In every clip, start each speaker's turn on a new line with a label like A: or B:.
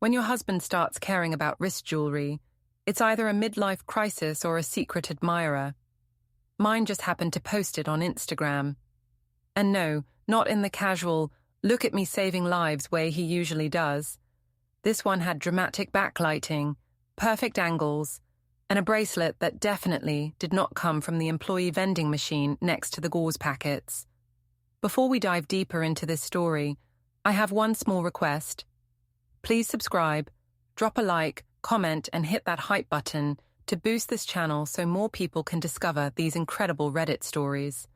A: When your husband starts caring about wrist jewelry, it's either a midlife crisis or a secret admirer. Mine just happened to post it on Instagram. And no, not in the casual, look at me saving lives way he usually does. This one had dramatic backlighting, perfect angles, and a bracelet that definitely did not come from the employee vending machine next to the gauze packets. Before we dive deeper into this story, I have one small request. Please subscribe, drop a like, comment, and hit that hype button to boost this channel so more people can discover these incredible Reddit stories.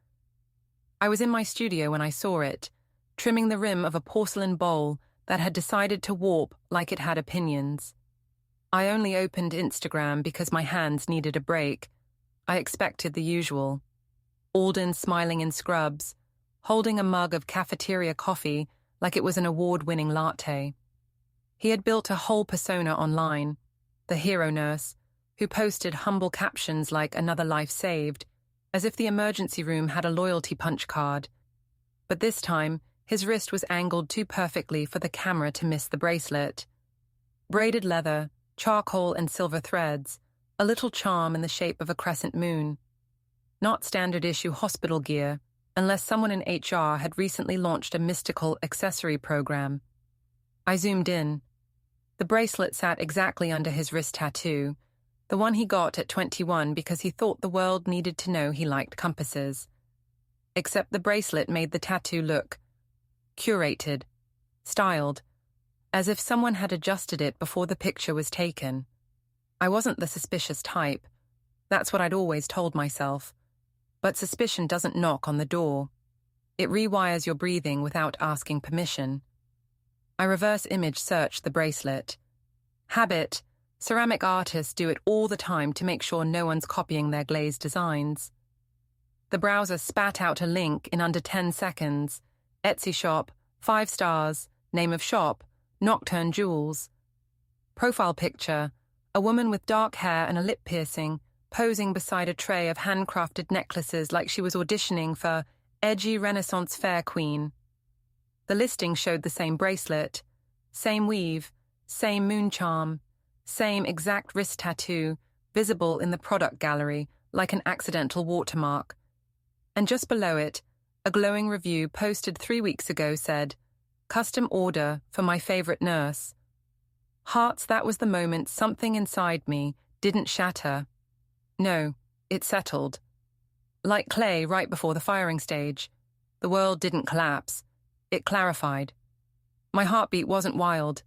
A: I was in my studio when I saw it, trimming the rim of a porcelain bowl that had decided to warp like it had opinions. I only opened Instagram because my hands needed a break. I expected the usual. Alden smiling in scrubs, holding a mug of cafeteria coffee like it was an award-winning latte. He had built a whole persona online, the hero nurse, who posted humble captions like "another life saved," as if the emergency room had a loyalty punch card. But this time, his wrist was angled too perfectly for the camera to miss the bracelet. Braided leather, charcoal and silver threads, a little charm in the shape of a crescent moon. Not standard-issue hospital gear, unless someone in HR had recently launched a mystical accessory program. I zoomed in. The bracelet sat exactly under his wrist tattoo, the one he got at 21 because he thought the world needed to know he liked compasses. Except the bracelet made the tattoo look curated, styled, as if someone had adjusted it before the picture was taken. I wasn't the suspicious type. That's what I'd always told myself. But suspicion doesn't knock on the door. It rewires your breathing without asking permission. I reverse image searched the bracelet. Habit. Ceramic artists do it all the time to make sure no one's copying their glazed designs. The browser spat out a link in under 10 seconds. Etsy shop, 5 stars, name of shop, Nocturne Jewels. Profile picture, a woman with dark hair and a lip piercing, posing beside a tray of handcrafted necklaces like she was auditioning for edgy Renaissance fair queen. The listing showed the same bracelet, same weave, same moon charm, same exact wrist tattoo, visible in the product gallery like an accidental watermark. And just below it, a glowing review posted 3 weeks ago said, "Custom order for my favorite nurse." Hearts, that was the moment something inside me didn't shatter. No, it settled. Like clay right before the firing stage, the world didn't collapse. It clarified. My heartbeat wasn't wild.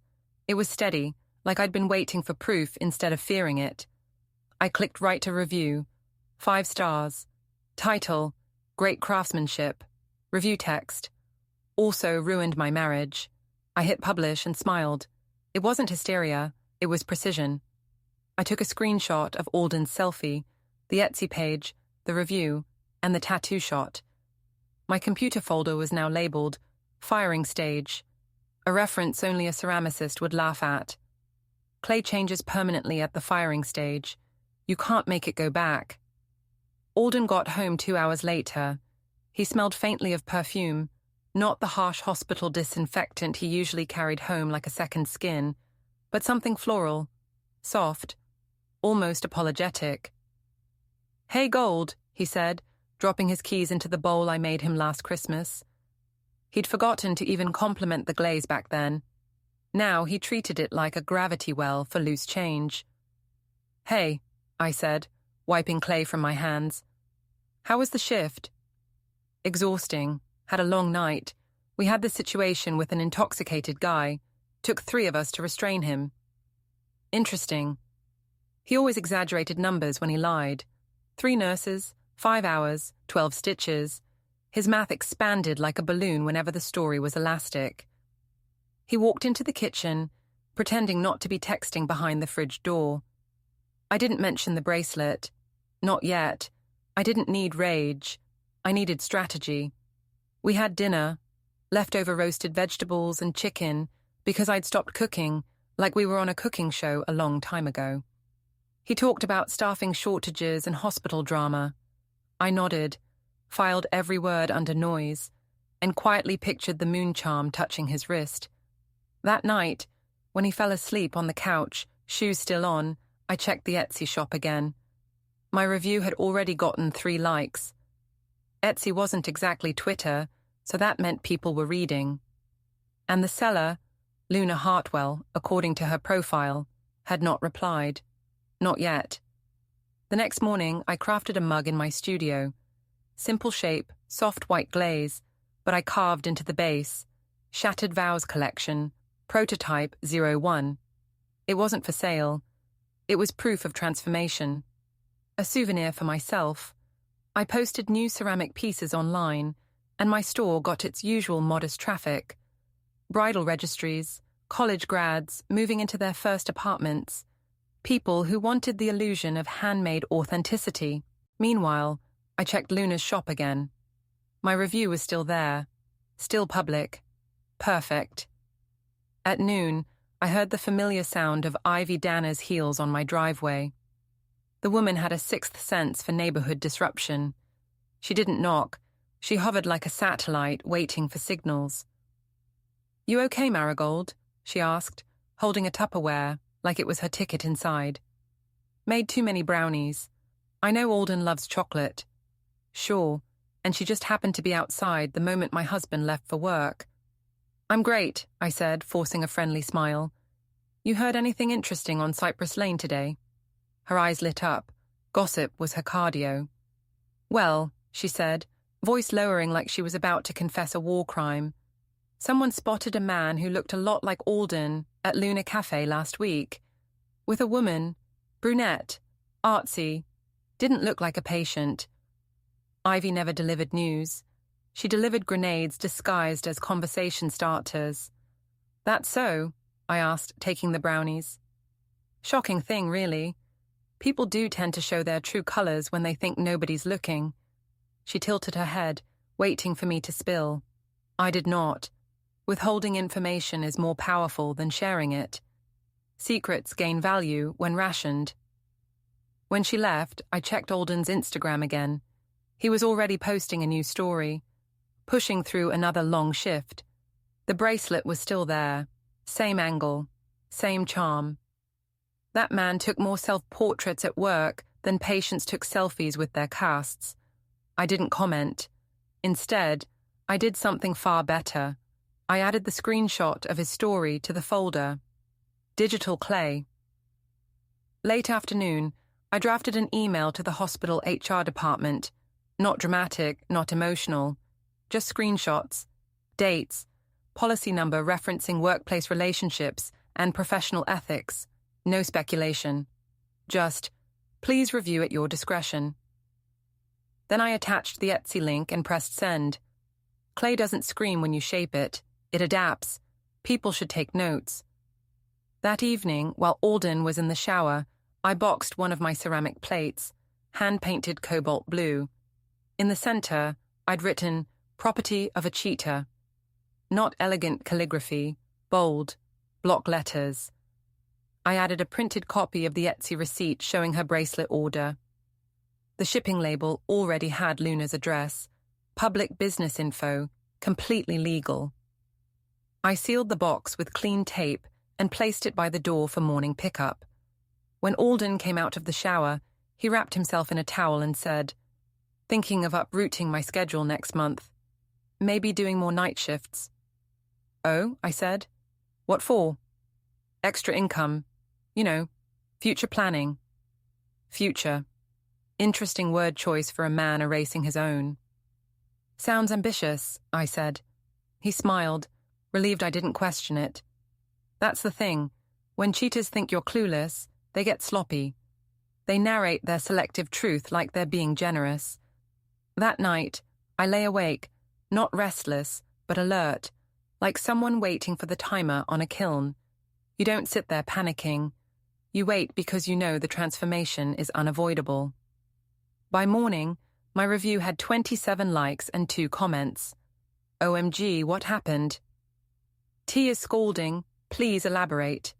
A: It was steady, like I'd been waiting for proof instead of fearing it. I clicked right to review. 5 stars. Title, great craftsmanship. Review text, also ruined my marriage. I hit publish and smiled. It wasn't hysteria, it was precision. I took a screenshot of Alden's selfie, the Etsy page, the review, and the tattoo shot. My computer folder was now labeled firing stage, a reference only a ceramicist would laugh at. Clay changes permanently at the firing stage. You can't make it go back. Alden got home 2 hours later. He smelled faintly of perfume, not the harsh hospital disinfectant he usually carried home like a second skin, but something floral, soft, almost apologetic. "Hey, Gold," he said, dropping his keys into the bowl I made him last Christmas. He'd forgotten to even compliment the glaze back then. Now he treated it like a gravity well for loose change. "Hey," I said, wiping clay from my hands. "How was the shift?" "Exhausting. Had a long night. We had this situation with an intoxicated guy. Took 3 of us to restrain him." "Interesting." He always exaggerated numbers when he lied. 3 nurses, 5 hours, 12 stitches. His math expanded like a balloon whenever the story was elastic. He walked into the kitchen, pretending not to be texting behind the fridge door. I didn't mention the bracelet. Not yet. I didn't need rage. I needed strategy. We had dinner, leftover roasted vegetables and chicken, because I'd stopped cooking, like we were on a cooking show a long time ago. He talked about staffing shortages and hospital drama. I nodded, filed every word under noise, and quietly pictured the moon charm touching his wrist. That night, When he fell asleep on the couch, shoes still on, I checked the Etsy shop again. My review had already gotten 3 likes. Etsy wasn't exactly Twitter, so that meant people were reading. And the seller, Luna Hartwell, according to her profile, had not replied. Not yet. The next morning, I crafted a mug in my studio. Simple shape, soft white glaze, but I carved into the base. Shattered Vows Collection, Prototype 01. It wasn't for sale. It was proof of transformation. A souvenir for myself. I posted new ceramic pieces online, and my store got its usual modest traffic. Bridal registries, college grads moving into their first apartments, people who wanted the illusion of handmade authenticity. Meanwhile, I checked Luna's shop again. My review was still there, still public. Perfect. At noon, I heard the familiar sound of Ivy Danner's heels on my driveway. The woman had a sixth sense for neighborhood disruption. She didn't knock. She hovered like a satellite, waiting for signals. "You okay, Marigold?" she asked, holding a Tupperware, like it was her ticket inside. "Made too many brownies. I know Alden loves chocolate." "Sure," and she just happened to be outside the moment my husband left for work. "I'm great," I said, forcing a friendly smile. "You heard anything interesting on Cypress Lane today?" Her eyes lit up. Gossip was her cardio. "Well," she said, voice lowering like she was about to confess a war crime. "Someone spotted a man who looked a lot like Alden at Luna Cafe last week. With a woman, brunette, artsy, didn't look like a patient." Ivy never delivered news. She delivered grenades disguised as conversation starters. "That's so?" I asked, taking the brownies. "Shocking thing, really. People do tend to show their true colors when they think nobody's looking." She tilted her head, waiting for me to spill. I did not. Withholding information is more powerful than sharing it. Secrets gain value when rationed. When she left, I checked Alden's Instagram again. He was already posting a new story, pushing through another long shift. The bracelet was still there. Same angle, same charm. That man took more self-portraits at work than patients took selfies with their casts. I didn't comment. Instead, I did something far better. I added the screenshot of his story to the folder. Digital clay. Late afternoon, I drafted an email to the hospital HR department. Not dramatic, not emotional. Just screenshots, dates, policy number referencing workplace relationships and professional ethics. No speculation. Just, please review at your discretion. Then I attached the Etsy link and pressed send. Clay doesn't scream when you shape it. It adapts. People should take notes. That evening, while Alden was in the shower, I boxed one of my ceramic plates, hand-painted cobalt blue. In the center, I'd written, "Property of a cheetah." Not elegant calligraphy, bold, block letters. I added a printed copy of the Etsy receipt showing her bracelet order. The shipping label already had Luna's address. Public business info, completely legal. I sealed the box with clean tape and placed it by the door for morning pickup. When Alden came out of the shower, he wrapped himself in a towel and said, "Thinking of uprooting my schedule next month. Maybe doing more night shifts." "Oh," I said. "What for?" "Extra income. You know, future planning." Future. Interesting word choice for a man erasing his own. "Sounds ambitious," I said. He smiled, relieved I didn't question it. That's the thing. When cheaters think you're clueless, they get sloppy. They narrate their selective truth like they're being generous. That night, I lay awake, not restless, but alert, like someone waiting for the timer on a kiln. You don't sit there panicking. You wait because you know the transformation is unavoidable. By morning, my review had 27 likes and 2 comments. "OMG, what happened?" "Tea is scalding. Please elaborate."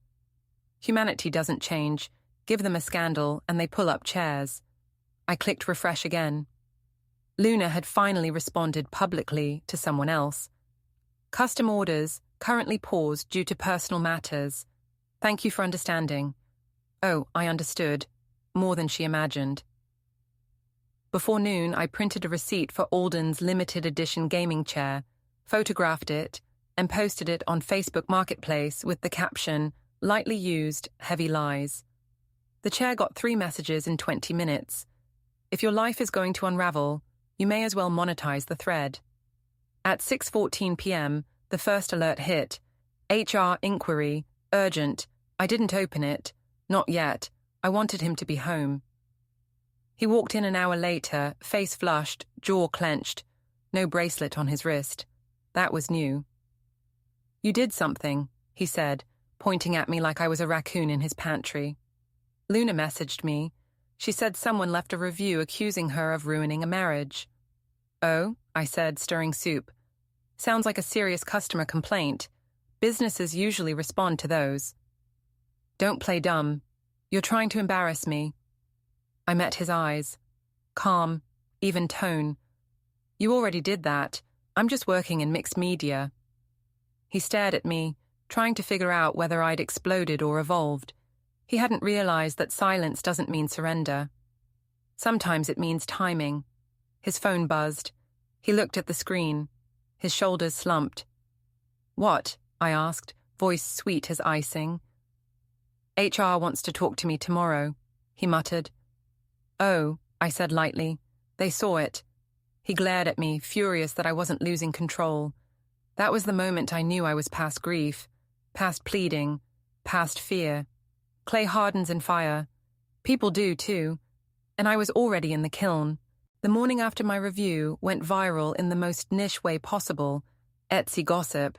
A: Humanity doesn't change. Give them a scandal and they pull up chairs. I clicked refresh again. Luna had finally responded publicly to someone else. "Custom orders currently paused due to personal matters. Thank you for understanding. Oh, I understood. More than she imagined. Before noon, I printed a receipt for Alden's limited edition gaming chair, photographed it, and posted it on Facebook Marketplace with the caption, "Lightly used, heavy lies." The chair got 3 messages in 20 minutes. If your life is going to unravel, you may as well monetize the thread. At 6:14 p.m., the first alert hit. HR inquiry, urgent. I didn't open it. Not yet. I wanted him to be home. He walked in an hour later, face flushed, jaw clenched. No bracelet on his wrist. That was new. "You did something," he said, pointing at me like I was a raccoon in his pantry. "Luna messaged me. She said someone left a review accusing her of ruining a marriage." "Oh," I said, stirring soup. "Sounds like a serious customer complaint. Businesses usually respond to those." "Don't play dumb. You're trying to embarrass me." I met his eyes. Calm, even tone. "You already did that. I'm just working in mixed media." He stared at me, trying to figure out whether I'd exploded or evolved. He hadn't realized that silence doesn't mean surrender. Sometimes it means timing. His phone buzzed. He looked at the screen. His shoulders slumped. "What?" I asked, voice sweet as icing. "HR wants to talk to me tomorrow," he muttered. "Oh," I said lightly. "They saw it." He glared at me, furious that I wasn't losing control. That was the moment I knew I was past grief, past pleading, past fear. Clay hardens in fire. People do, too. And I was already in the kiln. The morning after my review went viral in the most niche way possible, Etsy gossip.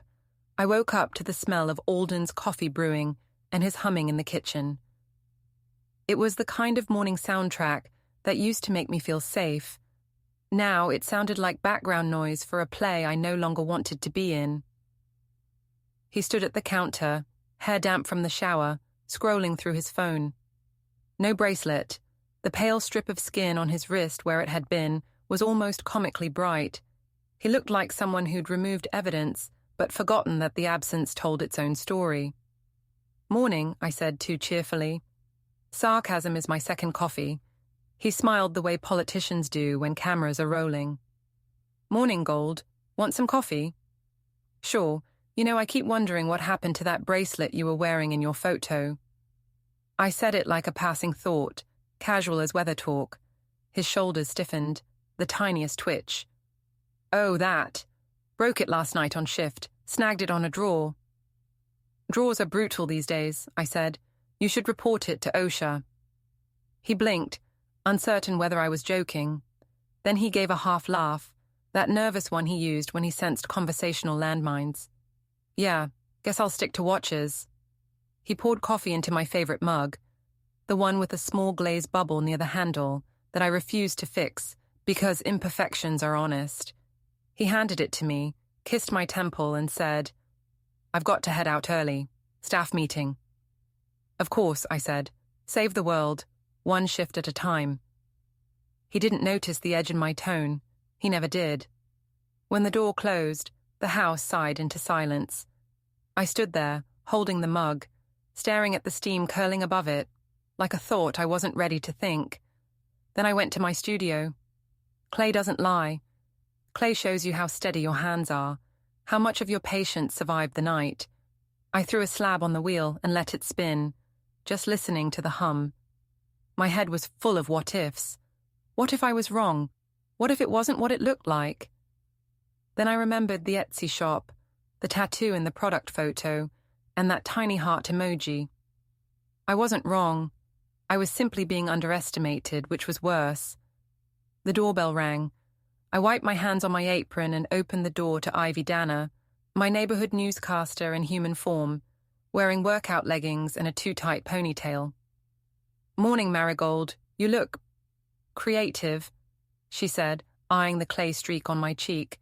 A: I woke up to the smell of Alden's coffee brewing and his humming in the kitchen. It was the kind of morning soundtrack that used to make me feel safe. Now it sounded like background noise for a play I no longer wanted to be in. He stood at the counter, hair damp from the shower, scrolling through his phone. No bracelet. The pale strip of skin on his wrist where it had been was almost comically bright. He looked like someone who'd removed evidence, but forgotten that the absence told its own story. "Morning," I said too cheerfully. Sarcasm is my second coffee. He smiled the way politicians do when cameras are rolling. "Morning, Gold. Want some coffee?" "Sure. You know, I keep wondering what happened to that bracelet you were wearing in your photo." I said it like a passing thought, casual as weather talk. His shoulders stiffened, the tiniest twitch. "Oh, that. Broke it last night on shift, snagged it on a drawer." "Drawers are brutal these days," I said. "You should report it to OSHA." He blinked, uncertain whether I was joking. Then he gave a half laugh, that nervous one he used when he sensed conversational landmines. "Yeah, guess I'll stick to watches." He poured coffee into my favorite mug, the one with a small glazed bubble near the handle that I refused to fix because imperfections are honest. He handed it to me, kissed my temple, and said, "I've got to head out early. Staff meeting." "Of course," I said. "Save the world, one shift at a time." He didn't notice the edge in my tone. He never did. When the door closed, the house sighed into silence. I stood there, holding the mug, staring at the steam curling above it, like a thought I wasn't ready to think. Then I went to my studio. Clay doesn't lie. Clay shows you how steady your hands are, how much of your patience survived the night. I threw a slab on the wheel and let it spin, just listening to the hum. My head was full of what-ifs. What if I was wrong? What if it wasn't what it looked like? Then I remembered the Etsy shop, the tattoo in the product photo, and that tiny heart emoji. I wasn't wrong. I was simply being underestimated, which was worse. The doorbell rang. I wiped my hands on my apron and opened the door to Ivy Danner, my neighborhood newscaster in human form, wearing workout leggings and a too-tight ponytail. "Morning, Marigold. You look creative," she said, eyeing the clay streak on my cheek.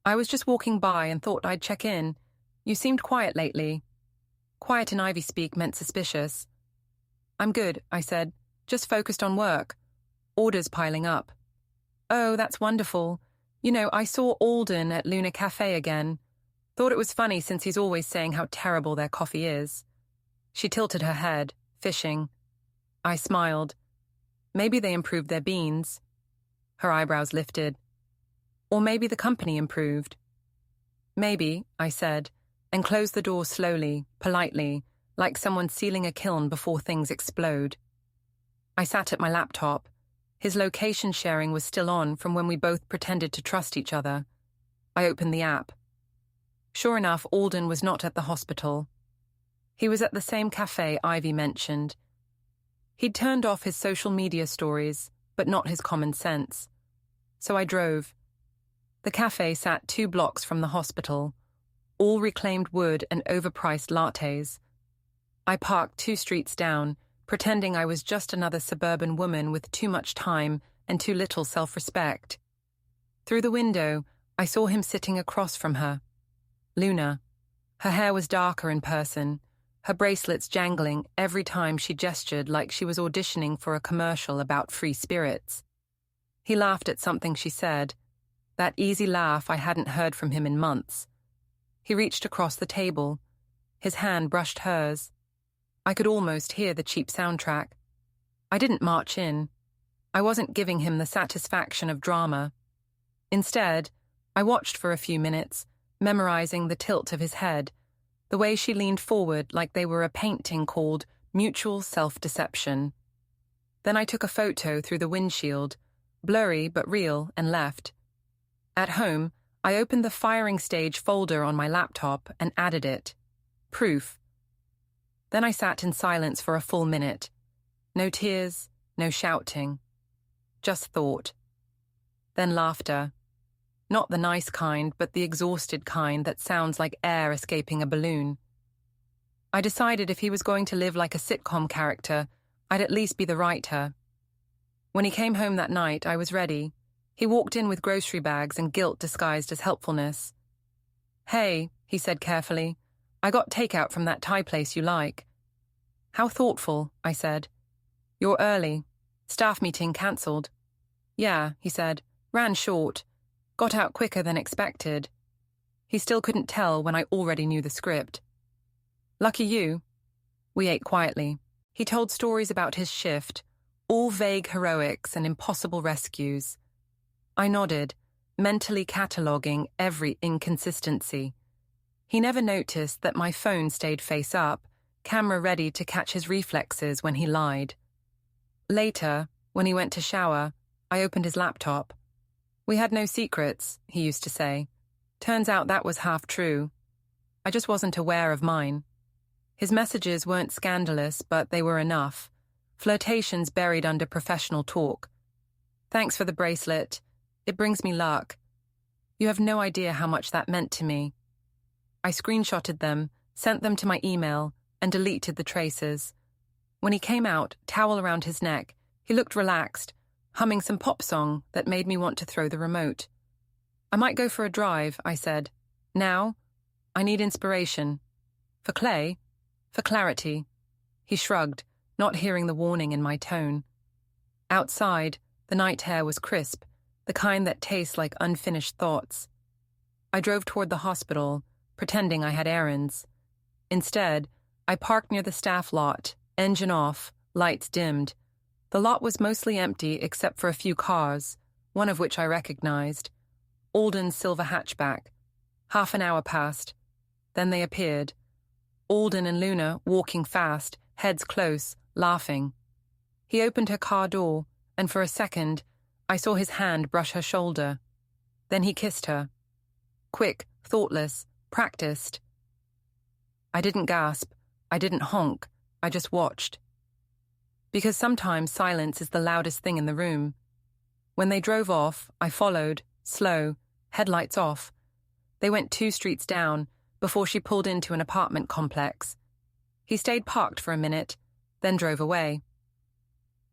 A: "I was just walking by and thought I'd check in. You seemed quiet lately." Quiet in Ivy speak meant suspicious. "I'm good," I said. "Just focused on work. Orders piling up." "Oh, that's wonderful. You know, I saw Alden at Luna Cafe again. Thought it was funny since he's always saying how terrible their coffee is." She tilted her head, fishing. I smiled. Maybe they improved their beans. Her eyebrows lifted. Or maybe the company improved. Maybe, I said, and closed the door slowly, politely, like someone sealing a kiln before things explode. I sat at my laptop. His location sharing was still on from when we both pretended to trust each other. I opened the app. Sure enough, Alden was not at the hospital. He was at the same cafe Ivy mentioned. He'd turned off his social media stories, but not his common sense. So I drove. The cafe sat 2 blocks from the hospital, all reclaimed wood and overpriced lattes. I parked 2 streets down, pretending I was just another suburban woman with too much time and too little self-respect. Through the window, I saw him sitting across from her. Luna. Her hair was darker in person, her bracelets jangling every time she gestured like she was auditioning for a commercial about free spirits. He laughed at something she said, that easy laugh I hadn't heard from him in months. He reached across the table. His hand brushed hers. I could almost hear the cheap soundtrack. I didn't march in. I wasn't giving him the satisfaction of drama. Instead, I watched for a few minutes, memorizing the tilt of his head, the way she leaned forward like they were a painting called Mutual Self-Deception. Then I took a photo through the windshield, blurry but real, and left. At home, I opened the firing stage folder on my laptop and added it. Proof. Then I sat in silence for a full minute. No tears, no shouting. Just thought. Then laughter. Not the nice kind, but the exhausted kind that sounds like air escaping a balloon. I decided if he was going to live like a sitcom character, I'd at least be the writer. When he came home that night, I was ready. He walked in with grocery bags and guilt disguised as helpfulness. "Hey," he said carefully, "I got takeout from that Thai place you like." "How thoughtful," I said. "You're early. Staff meeting cancelled." "Yeah," he said, "ran short. Got out quicker than expected." He still couldn't tell when I already knew the script. "Lucky you." We ate quietly. He told stories about his shift, all vague heroics and impossible rescues. I nodded, mentally cataloguing every inconsistency. He never noticed that my phone stayed face up, camera ready to catch his reflexes when he lied. Later, when he went to shower, I opened his laptop. "We had no secrets," he used to say. Turns out that was half true. I just wasn't aware of mine. His messages weren't scandalous, but they were enough. Flirtations buried under professional talk. "Thanks for the bracelet. It brings me luck. You have no idea how much that meant to me." I screenshotted them, sent them to my email, and deleted the traces. When he came out, towel around his neck, he looked relaxed, humming some pop song that made me want to throw the remote. "I might go for a drive," I said. "Now? I need inspiration." "For clay?" "For clarity." He shrugged, not hearing the warning in my tone. Outside, the night air was crisp, the kind that tastes like unfinished thoughts. I drove toward the hospital, pretending I had errands. Instead, I parked near the staff lot, engine off, lights dimmed. The lot was mostly empty except for a few cars, one of which I recognized. Alden's silver hatchback. Half an hour passed. Then they appeared. Alden and Luna walking fast, heads close, laughing. He opened her car door, and for a second, I saw his hand brush her shoulder. Then he kissed her. Quick, thoughtless, practiced. I didn't gasp. I didn't honk. I just watched. Because sometimes silence is the loudest thing in the room. When they drove off, I followed, slow, headlights off. They went 2 streets down before she pulled into an apartment complex. He stayed parked for a minute, then drove away.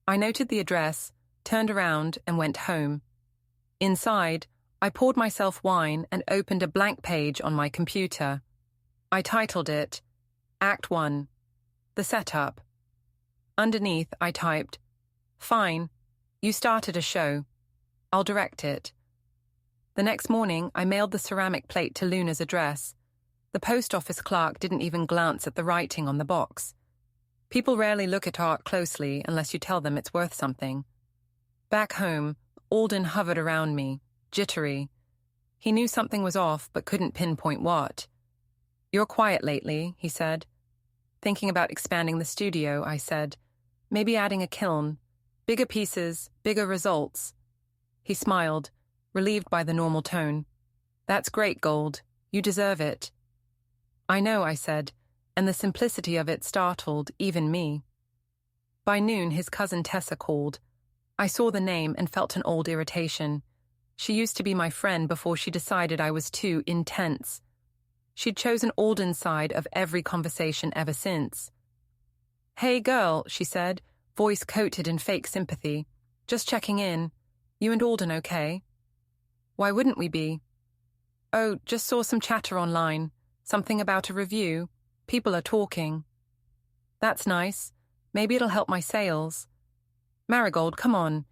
A: I noted the address, turned around, and went home. Inside, I poured myself wine and opened a blank page on my computer. I titled it, Act 1, The Setup. Underneath, I typed, "Fine, you started a show. I'll direct it." The next morning, I mailed the ceramic plate to Luna's address. The post office clerk didn't even glance at the writing on the box. People rarely look at art closely unless you tell them it's worth something. Back home, Alden hovered around me, jittery. He knew something was off but couldn't pinpoint what. "You're quiet lately," he said. "Thinking about expanding the studio," I said. "Maybe adding a kiln. Bigger pieces, bigger results." He smiled, relieved by the normal tone. "That's great, Gold. You deserve it." "I know," I said, and the simplicity of it startled even me. By noon, his cousin Tessa called. I saw the name and felt an old irritation. She used to be my friend before she decided I was too intense. She'd chosen Alden's side of every conversation ever since. "Hey, girl," she said, voice coated in fake sympathy. "Just checking in. You and Alden okay?" "Why wouldn't we be?" "Oh, just saw some chatter online. Something about a review. People are talking." "That's nice. Maybe it'll help my sales." "Marigold, come on.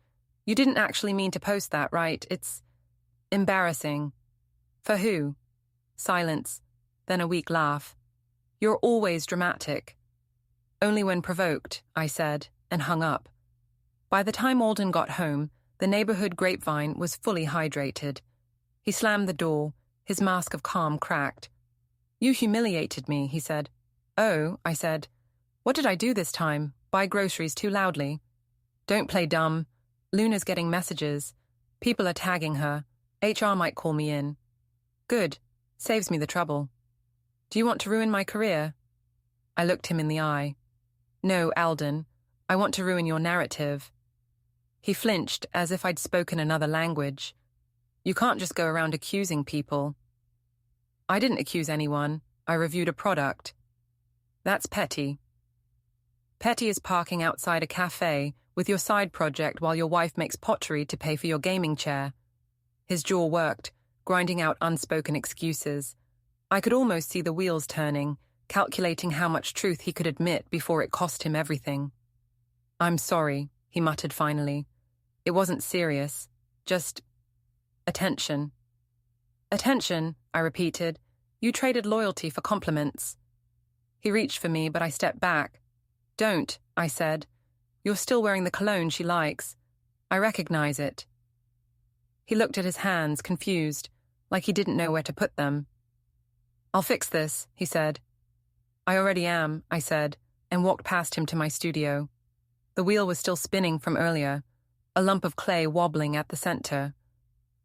A: You didn't actually mean to post that, right? It's embarrassing." "For who?" Silence, then a weak laugh. "You're always dramatic." "Only when provoked," I said, and hung up. By the time Alden got home, the neighborhood grapevine was fully hydrated. He slammed the door, his mask of calm cracked. "You humiliated me," he said. "Oh," I said. "What did I do this time? Buy groceries too loudly?" "Don't play dumb. Luna's getting messages. People are tagging her. HR might call me in." "Good. Saves me the trouble." "Do you want to ruin my career?" I looked him in the eye. "No, Alden. I want to ruin your narrative." He flinched as if I'd spoken another language. "You can't just go around accusing people." "I didn't accuse anyone. I reviewed a product." "That's petty." "Petty is parking outside a cafe with your side project while your wife makes pottery to pay for your gaming chair." His jaw worked, grinding out unspoken excuses. I could almost see the wheels turning, calculating how much truth he could admit before it cost him everything. "I'm sorry," he muttered finally. "It wasn't serious. Just attention." "Attention," I repeated. "You traded loyalty for compliments." He reached for me, but I stepped back. "Don't," I said. "You're still wearing the cologne she likes. I recognize it." He looked at his hands, confused, like he didn't know where to put them. "I'll fix this," he said. "I already am," I said, and walked past him to my studio. The wheel was still spinning from earlier, a lump of clay wobbling at the center.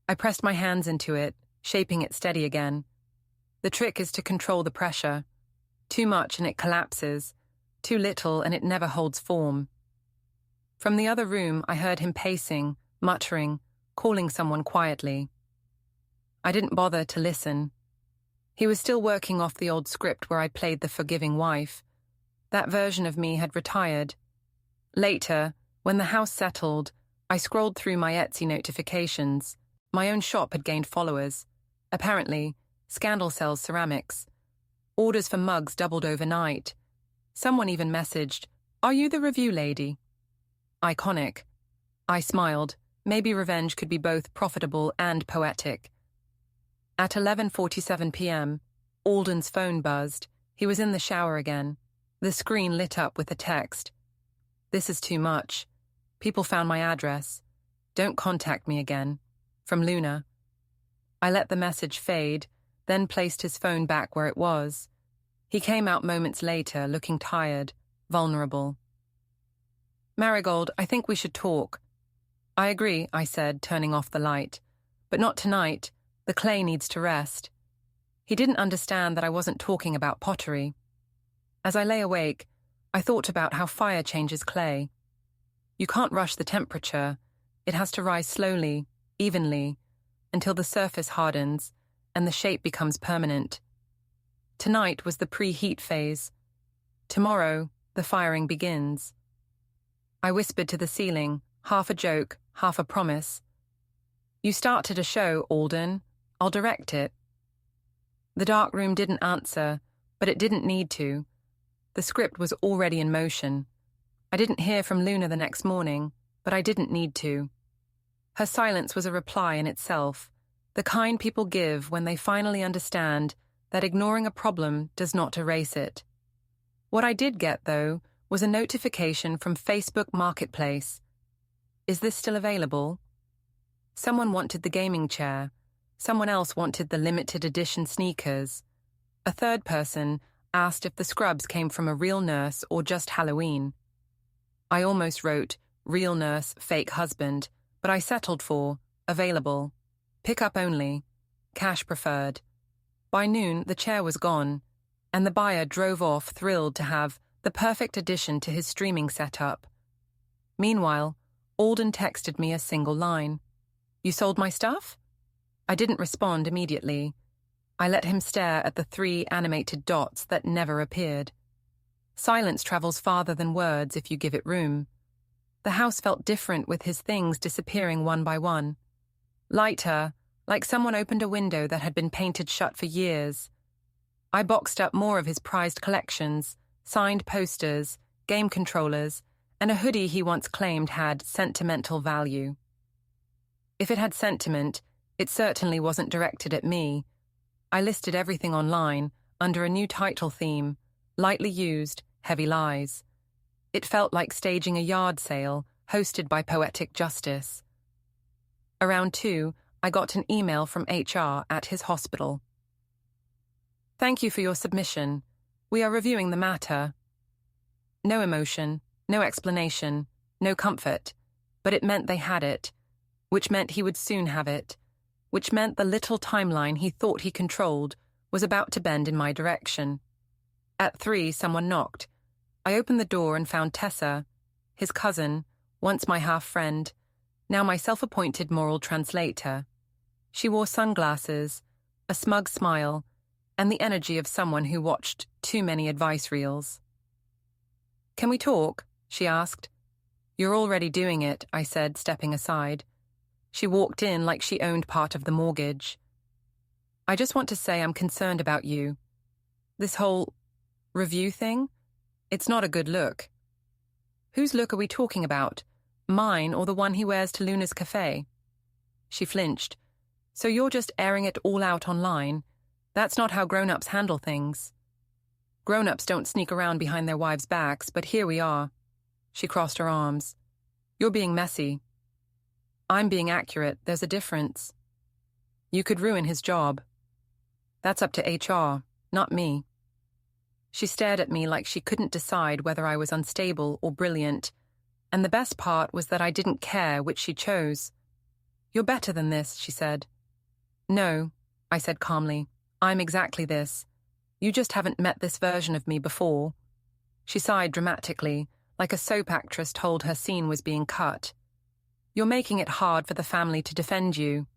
A: I pressed my hands into it, shaping it steady again. The trick is to control the pressure. Too much and it collapses. Too little and it never holds form. From the other room, I heard him pacing, muttering, calling someone quietly. I didn't bother to listen. He was still working off the old script where I played the forgiving wife. That version of me had retired. Later, when the house settled, I scrolled through my Etsy notifications. My own shop had gained followers. Apparently, Scandal sells ceramics. Orders for mugs doubled overnight. Someone even messaged, "Are you the review lady?" Iconic. I smiled. Maybe revenge could be both profitable and poetic. At 11:47 p.m., Alden's phone buzzed. He was in the shower again. The screen lit up with a text. "This is too much. People found my address. Don't contact me again. From Luna." I let the message fade, then placed his phone back where it was. He came out moments later, looking tired, vulnerable. "Marigold, I think we should talk." "I agree," I said, turning off the light. "But not tonight. The clay needs to rest." He didn't understand that I wasn't talking about pottery. As I lay awake, I thought about how fire changes clay. You can't rush the temperature. It has to rise slowly, evenly, until the surface hardens and the shape becomes permanent. Tonight was the preheat phase. Tomorrow, the firing begins. I whispered to the ceiling, half a joke, half a promise. "You started a show, Alden. I'll direct it." The dark room didn't answer, but it didn't need to. The script was already in motion. I didn't hear from Luna the next morning, but I didn't need to. Her silence was a reply in itself, the kind people give when they finally understand that ignoring a problem does not erase it. What I did get, though, was a notification from Facebook Marketplace. Is this still available? Someone wanted the gaming chair. Someone else wanted the limited edition sneakers. A third person asked if the scrubs came from a real nurse or just Halloween. I almost wrote, real nurse, fake husband, but I settled for, available, pick up only, cash preferred. By noon, the chair was gone, and the buyer drove off thrilled to have the perfect addition to his streaming setup. Meanwhile, Alden texted me a single line. You sold my stuff? I didn't respond immediately. I let him stare at the 3 animated dots that never appeared. Silence travels farther than words if you give it room. The house felt different with his things disappearing one by one. Lighter, like someone opened a window that had been painted shut for years. I boxed up more of his prized collections, signed posters, game controllers, and a hoodie he once claimed had sentimental value. If it had sentiment, it certainly wasn't directed at me. I listed everything online under a new title theme, lightly used, heavy lies. It felt like staging a yard sale hosted by Poetic Justice. Around 2, I got an email from HR at his hospital. Thank you for your submission. We are reviewing the matter. No emotion, no explanation, no comfort, but it meant they had it, which meant he would soon have it, which meant the little timeline he thought he controlled was about to bend in my direction. At 3, someone knocked. I opened the door and found Tessa, his cousin, once my half-friend, now my self-appointed moral translator. She wore sunglasses, a smug smile, and the energy of someone who watched too many advice reels. Can we talk? She asked. You're already doing it, I said, stepping aside. She walked in like she owned part of the mortgage. I just want to say I'm concerned about you. This whole review thing? It's not a good look. Whose look are we talking about? Mine or the one he wears to Luna's cafe? She flinched. So you're just airing it all out online? That's not how grown-ups handle things. Grown-ups don't sneak around behind their wives' backs, but here we are. She crossed her arms. You're being messy. I'm being accurate. There's a difference. You could ruin his job. That's up to HR, not me. She stared at me like she couldn't decide whether I was unstable or brilliant, and the best part was that I didn't care which she chose. You're better than this, she said. No, I said calmly. I'm exactly this. You just haven't met this version of me before. She sighed dramatically, like a soap actress told her scene was being cut. You're making it hard for the family to defend you.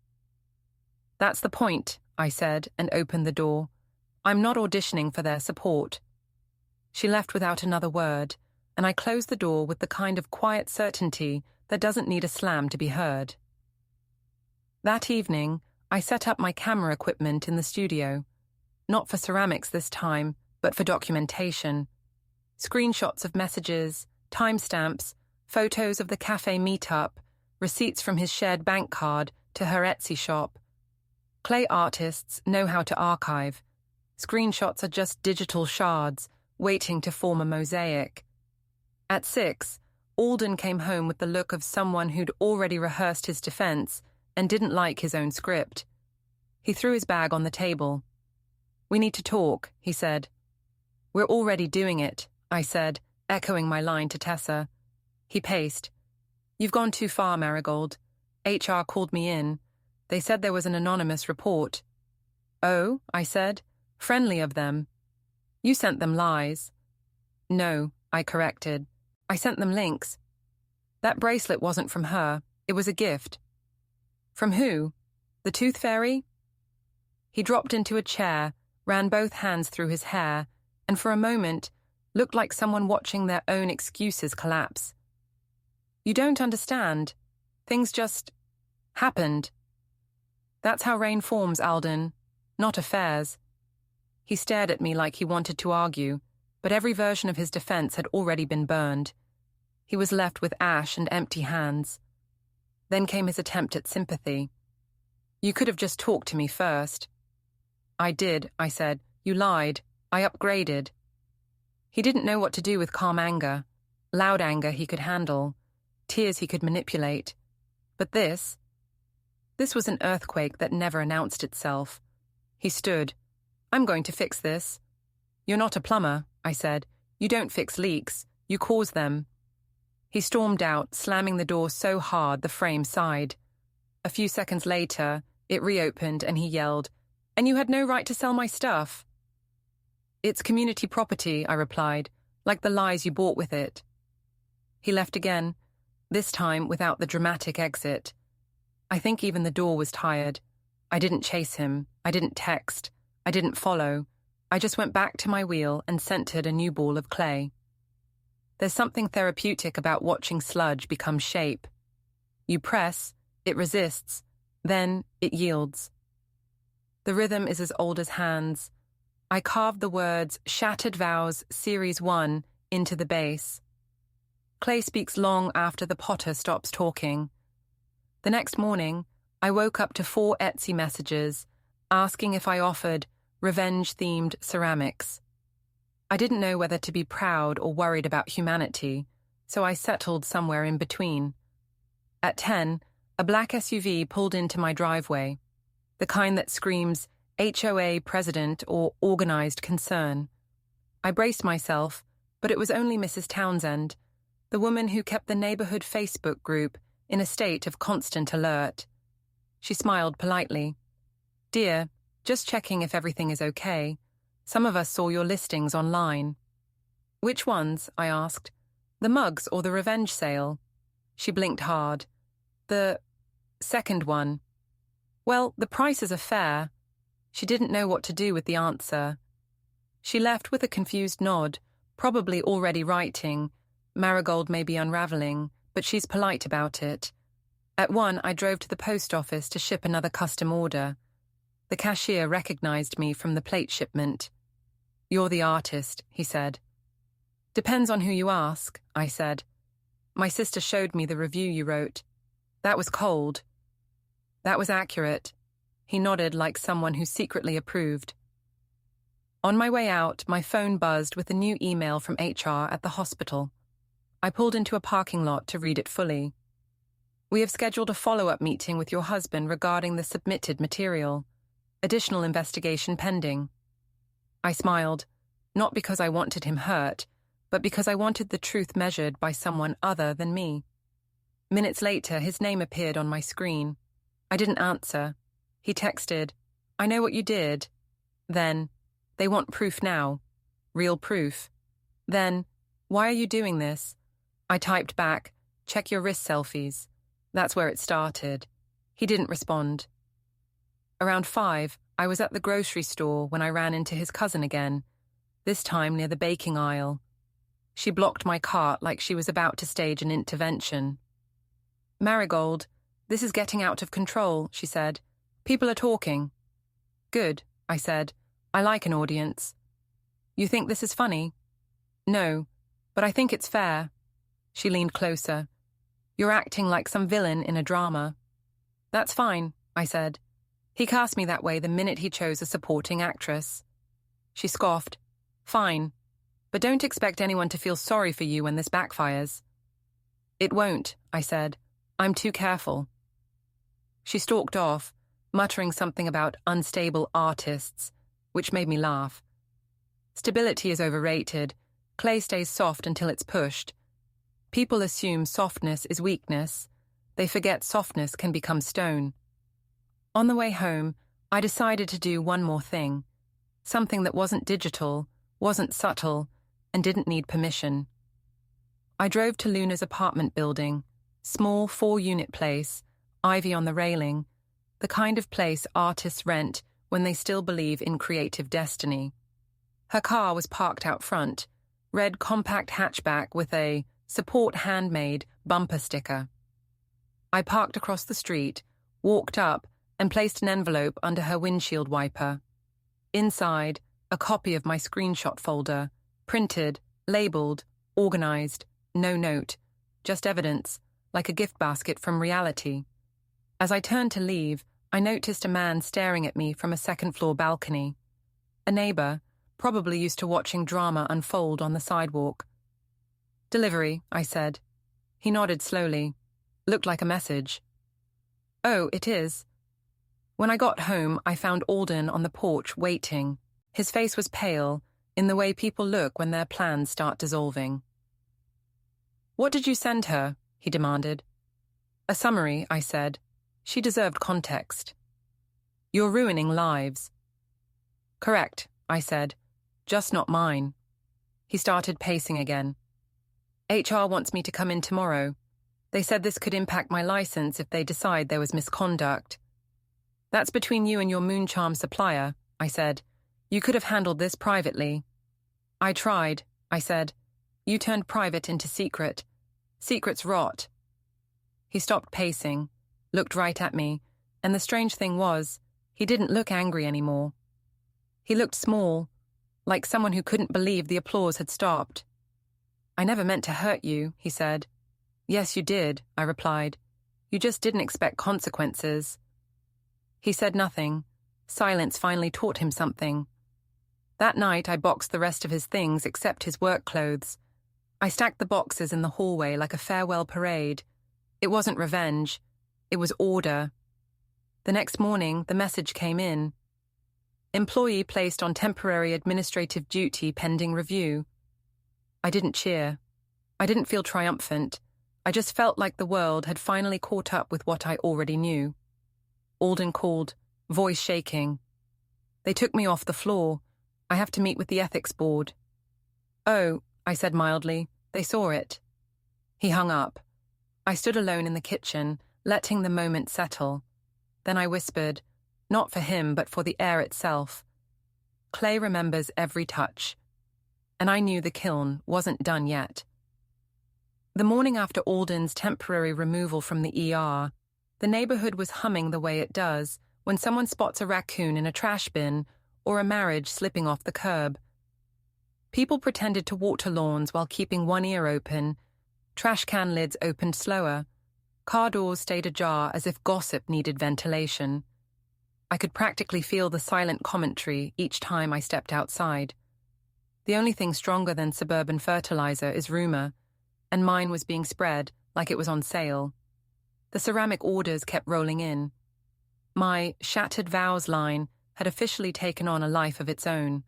A: That's the point, I said, and opened the door. I'm not auditioning for their support. She left without another word, and I closed the door with the kind of quiet certainty that doesn't need a slam to be heard. That evening, I set up my camera equipment in the studio. Not for ceramics this time, but for documentation. Screenshots of messages, timestamps, photos of the cafe meetup, receipts from his shared bank card to her Etsy shop. Clay artists know how to archive. Screenshots are just digital shards, waiting to form a mosaic. At 6, Alden came home with the look of someone who'd already rehearsed his defense and didn't like his own script. He threw his bag on the table. We need to talk, he said. We're already doing it, I said, echoing my line to Tessa. He paced. You've gone too far, Marigold. HR called me in. They said there was an anonymous report. Oh, I said. Friendly of them. You sent them lies. No, I corrected. I sent them links. That bracelet wasn't from her. It was a gift. From who? The Tooth Fairy? He dropped into a chair, ran both hands through his hair, and for a moment looked like someone watching their own excuses collapse. You don't understand. Things just happened. That's how rain forms, Alden, not affairs. He stared at me like he wanted to argue, but every version of his defense had already been burned. He was left with ash and empty hands. Then came his attempt at sympathy. You could have just talked to me first. I did, I said. You lied. I upgraded. He didn't know what to do with calm anger. Loud anger he could handle. Tears he could manipulate. But this was an earthquake that never announced itself. He stood. "I'm going to fix this." "You're not a plumber," I said. "You don't fix leaks. You cause them." He stormed out, slamming the door so hard the frame sighed. A few seconds later, it reopened and he yelled, "And you had no right to sell my stuff." "It's community property," I replied, "like the lies you bought with it." He left again, this time without the dramatic exit. I think even the door was tired. I didn't chase him. I didn't text. I didn't follow. I just went back to my wheel and centered a new ball of clay. There's something therapeutic about watching sludge become shape. You press, it resists, then it yields. The rhythm is as old as hands. I carved the words Shattered Vows Series 1 into the base. Clay speaks long after the potter stops talking. The next morning, I woke up to 4 Etsy messages asking if I offered revenge-themed ceramics. I didn't know whether to be proud or worried about humanity, so I settled somewhere in between. At 10, a black SUV pulled into my driveway, the kind that screams HOA president or organized concern. I braced myself, but it was only Mrs. Townsend, the woman who kept the neighborhood Facebook group in a state of constant alert. She smiled politely. "Dear, just checking if everything is okay. Some of us saw your listings online." "Which ones?" I asked. "The mugs or the revenge sale?" She blinked hard. "The second one." "Well, the prices are fair." She didn't know what to do with the answer. She left with a confused nod, probably already writing. Marigold may be unraveling, but she's polite about it. At 1, I drove to the post office to ship another custom order. The cashier recognized me from the plate shipment. "You're the artist," he said. "Depends on who you ask," I said. "My sister showed me the review you wrote. That was cold." "That was accurate." He nodded like someone who secretly approved. On my way out, my phone buzzed with a new email from HR at the hospital. I pulled into a parking lot to read it fully. "We have scheduled a follow-up meeting with your husband regarding the submitted material. Additional investigation pending." I smiled, not because I wanted him hurt, but because I wanted the truth measured by someone other than me. Minutes later, his name appeared on my screen. I didn't answer. He texted, "I know what you did." Then, "They want proof now. Real proof." Then, "Why are you doing this?" I typed back, "Check your wrist selfies." That's where it started. He didn't respond. Around 5, I was at the grocery store when I ran into his cousin again, this time near the baking aisle. She blocked my cart like she was about to stage an intervention. "Marigold, this is getting out of control," she said. "People are talking." "Good," I said. "I like an audience." "You think this is funny?" "No, but I think it's fair." She leaned closer. "You're acting like some villain in a drama." "That's fine," I said. "He cast me that way the minute he chose a supporting actress." She scoffed. "Fine, but don't expect anyone to feel sorry for you when this backfires." "It won't," I said. "I'm too careful." She stalked off, muttering something about unstable artists, which made me laugh. Stability is overrated. Clay stays soft until it's pushed. People assume softness is weakness. They forget softness can become stone. On the way home, I decided to do one more thing. Something that wasn't digital, wasn't subtle, and didn't need permission. I drove to Luna's apartment building, small 4-unit place, ivy on the railing, the kind of place artists rent when they still believe in creative destiny. Her car was parked out front, red compact hatchback with a "Support Handmade" bumper sticker. I parked across the street, walked up, and placed an envelope under her windshield wiper. Inside, a copy of my screenshot folder, printed, labeled, organized, no note, just evidence, like a gift basket from reality. As I turned to leave, I noticed a man staring at me from a second-floor balcony. A neighbor, probably used to watching drama unfold on the sidewalk. "Delivery," I said. He nodded slowly. Looked like a message. "Oh, it is." When I got home, I found Alden on the porch waiting. His face was pale, in the way people look when their plans start dissolving. "What did you send her?" he demanded. "A summary," I said. She deserved context. "You're ruining lives." "Correct," I said. "Just not mine." He started pacing again. "HR wants me to come in tomorrow. They said this could impact my license if they decide there was misconduct." "That's between you and your moon charm supplier," I said. "You could have handled this privately." "I tried," I said. "You turned private into secret. Secrets rot." He stopped pacing, looked right at me, and the strange thing was, he didn't look angry anymore. He looked small, like someone who couldn't believe the applause had stopped. "I never meant to hurt you," he said. "Yes, you did," I replied. "You just didn't expect consequences." He said nothing. Silence finally taught him something. That night, I boxed the rest of his things except his work clothes. I stacked the boxes in the hallway like a farewell parade. It wasn't revenge. It was order. The next morning, the message came in. "Employee placed on temporary administrative duty pending review." I didn't cheer. I didn't feel triumphant. I just felt like the world had finally caught up with what I already knew. Alden called, voice shaking. "They took me off the floor. I have to meet with the ethics board." "Oh," I said mildly, "they saw it." He hung up. I stood alone in the kitchen, letting the moment settle. Then I whispered, not for him but for the air itself. Clay remembers every touch. And I knew the kiln wasn't done yet. The morning after Alden's temporary removal from the ER, the neighborhood was humming the way it does when someone spots a raccoon in a trash bin or a marriage slipping off the curb. People pretended to water lawns while keeping one ear open. Trash can lids opened slower. Car doors stayed ajar as if gossip needed ventilation. I could practically feel the silent commentary each time I stepped outside. The only thing stronger than suburban fertilizer is rumor, and mine was being spread like it was on sale. The ceramic orders kept rolling in. My shattered vows line had officially taken on a life of its own.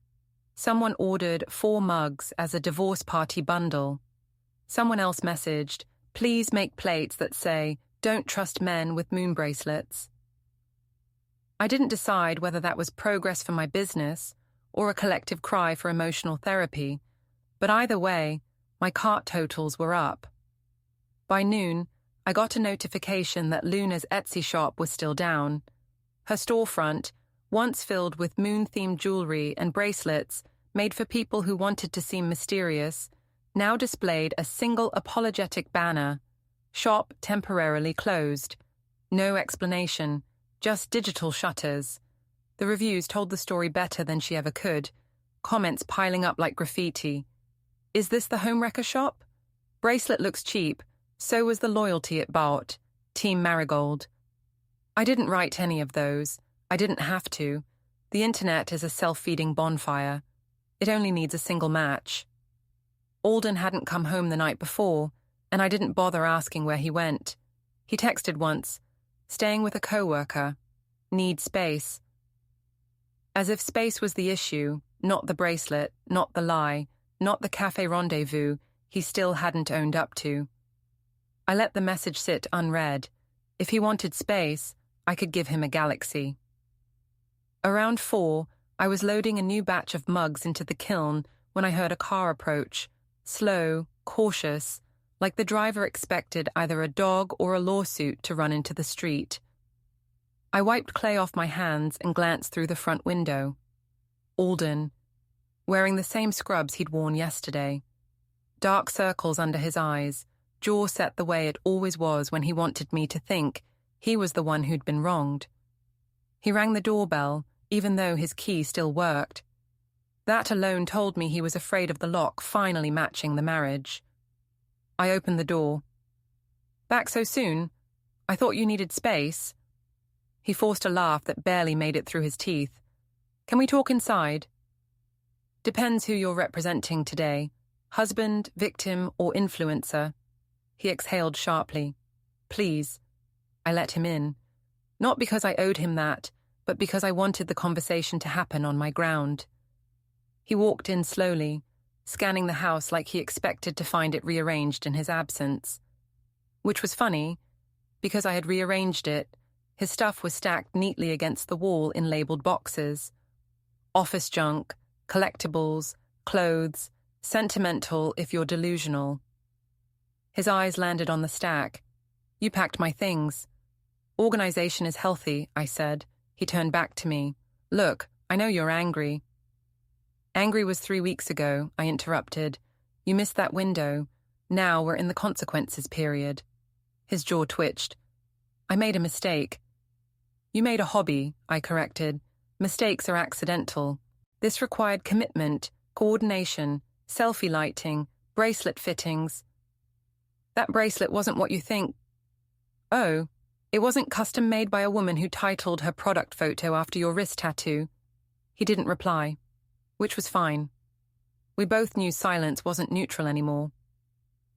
A: Someone ordered 4 mugs as a divorce party bundle. Someone else messaged, "Please make plates that say, 'Don't trust men with moon bracelets.'" I didn't decide whether that was progress for my business or a collective cry for emotional therapy, but either way, my cart totals were up. By noon, I got a notification that Luna's Etsy shop was still down. Her storefront, once filled with moon-themed jewelry and bracelets made for people who wanted to seem mysterious, now displayed a single apologetic banner, "Shop temporarily closed." No explanation, just digital shutters. The reviews told the story better than she ever could, comments piling up like graffiti. "Is this the homewrecker shop? Bracelet looks cheap. So was the loyalty it bought. Team Marigold." I didn't write any of those. I didn't have to. The internet is a self-feeding bonfire. It only needs a single match. Alden hadn't come home the night before, and I didn't bother asking where he went. He texted once, "Staying with a coworker. Need space." As if space was the issue, not the bracelet, not the lie, not the cafe rendezvous he still hadn't owned up to. I let the message sit unread. If he wanted space, I could give him a galaxy. Around 4, I was loading a new batch of mugs into the kiln when I heard a car approach, slow, cautious, like the driver expected either a dog or a lawsuit to run into the street. I wiped clay off my hands and glanced through the front window. Alden, wearing the same scrubs he'd worn yesterday. Dark circles under his eyes, jaw set the way it always was when he wanted me to think he was the one who'd been wronged. He rang the doorbell, even though his key still worked. That alone told me he was afraid of the lock finally matching the marriage. I opened the door. "Back so soon? I thought you needed space." He forced a laugh that barely made it through his teeth. "Can we talk inside?" Depends who you're representing today. Husband, victim, or influencer. He exhaled sharply. Please. I let him in. Not because I owed him that, but because I wanted the conversation to happen on my ground. He walked in slowly, scanning the house like he expected to find it rearranged in his absence. Which was funny, because I had rearranged it. His stuff was stacked neatly against the wall in labeled boxes. Office junk, collectibles, clothes, sentimental if you're delusional. His eyes landed on the stack. You packed my things. Organization is healthy, I said. He turned back to me. Look, I know you're angry. Angry was 3 weeks ago, I interrupted. You missed that window. Now we're in the consequences period. His jaw twitched. I made a mistake. You made a hobby, I corrected. Mistakes are accidental. This required commitment, coordination, selfie lighting, bracelet fittings. That bracelet wasn't what you think. Oh, it wasn't custom made by a woman who titled her product photo after your wrist tattoo. He didn't reply, which was fine. We both knew silence wasn't neutral anymore.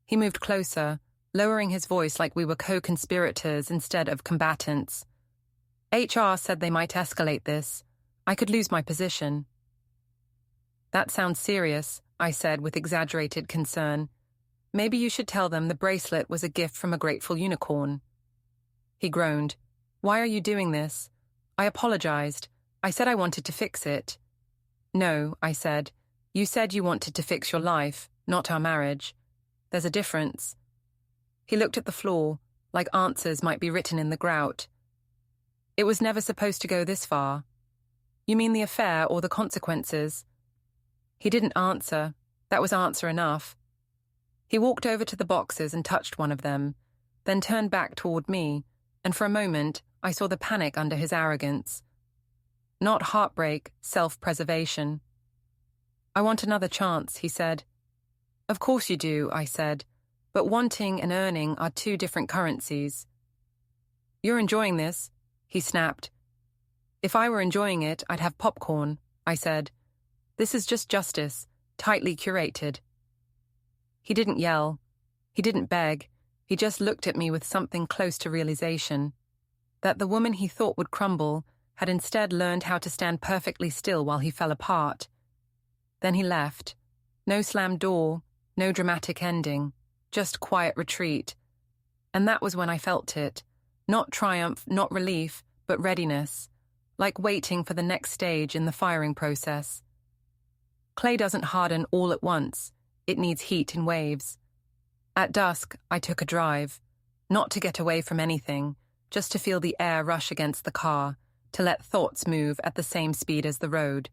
A: He moved closer, lowering his voice like we were co-conspirators instead of combatants. HR said they might escalate this. I could lose my position. That sounds serious, I said with exaggerated concern. Maybe you should tell them the bracelet was a gift from a grateful unicorn. He groaned. Why are you doing this? I apologized. I said I wanted to fix it. No, I said. You said you wanted to fix your life, not our marriage. There's a difference. He looked at the floor, like answers might be written in the grout. It was never supposed to go this far. You mean the affair or the consequences? He didn't answer. That was answer enough. He walked over to the boxes and touched one of them, then turned back toward me, and for a moment I saw the panic under his arrogance. Not heartbreak, self-preservation. I want another chance, he said. Of course you do, I said, but wanting and earning are two different currencies. You're enjoying this, he snapped. If I were enjoying it, I'd have popcorn, I said. This is just justice, tightly curated. He didn't yell. He didn't beg. He just looked at me with something close to realization. That the woman he thought would crumble had instead learned how to stand perfectly still while he fell apart. Then he left. No slammed door, no dramatic ending, just quiet retreat. And that was when I felt it. Not triumph, not relief, but readiness, like waiting for the next stage in the firing process. Clay doesn't harden all at once. It needs heat in waves. At dusk, I took a drive, not to get away from anything, just to feel the air rush against the car, to let thoughts move at the same speed as the road.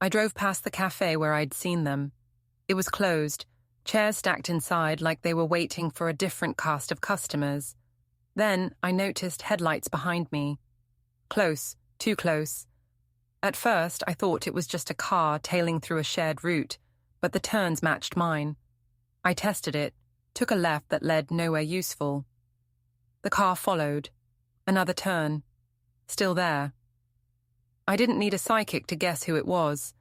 A: I drove past the cafe where I'd seen them. It was closed, chairs stacked inside like they were waiting for a different cast of customers. Then I noticed headlights behind me. Close, too close. At first, I thought it was just a car tailing through a shared route, but the turns matched mine. I tested it, took a left that led nowhere useful. The car followed. Another turn. Still there. I didn't need a psychic to guess who it was.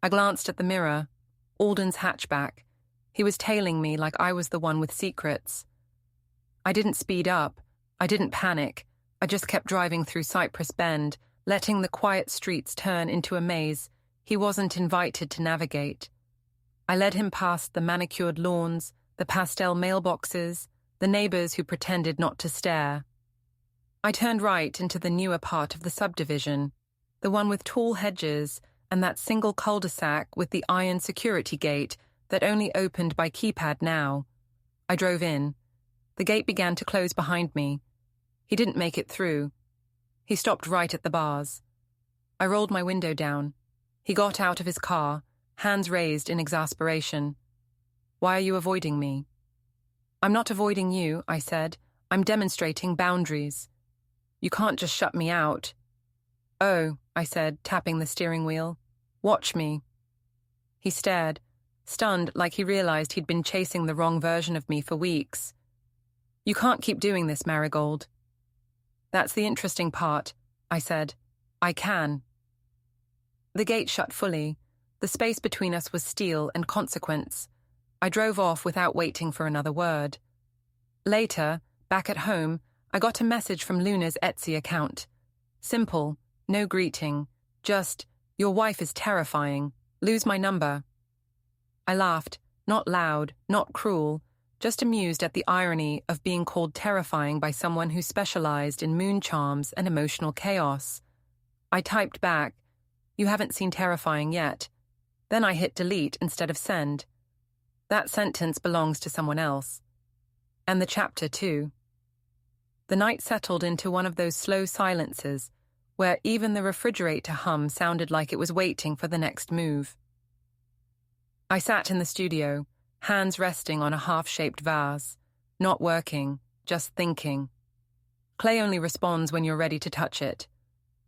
A: I glanced at the mirror. Alden's hatchback. He was tailing me like I was the one with secrets. I didn't speed up. I didn't panic. I just kept driving through Cypress Bend, letting the quiet streets turn into a maze he wasn't invited to navigate. I led him past the manicured lawns, the pastel mailboxes, the neighbors who pretended not to stare. I turned right into the newer part of the subdivision, the one with tall hedges and that single cul-de-sac with the iron security gate that only opened by keypad now. I drove in. The gate began to close behind me. He didn't make it through. He stopped right at the bars. I rolled my window down. He got out of his car, hands raised in exasperation. Why are you avoiding me? I'm not avoiding you, I said. I'm demonstrating boundaries. You can't just shut me out. Oh, I said, tapping the steering wheel. Watch me. He stared, stunned like he realized he'd been chasing the wrong version of me for weeks. You can't keep doing this, Marigold. That's the interesting part, I said. I can. The gate shut fully. The space between us was steel and consequence. I drove off without waiting for another word. Later, back at home, I got a message from Luna's Etsy account. Simple, no greeting, just, "Your wife is terrifying. Lose my number." I laughed, not loud, not cruel, just amused at the irony of being called terrifying by someone who specialized in moon charms and emotional chaos. I typed back, "You haven't seen terrifying yet." Then I hit delete instead of send. That sentence belongs to someone else. And the chapter too. The night settled into one of those slow silences where even the refrigerator hum sounded like it was waiting for the next move. I sat in the studio, hands resting on a half-shaped vase, not working, just thinking. Clay only responds when you're ready to touch it.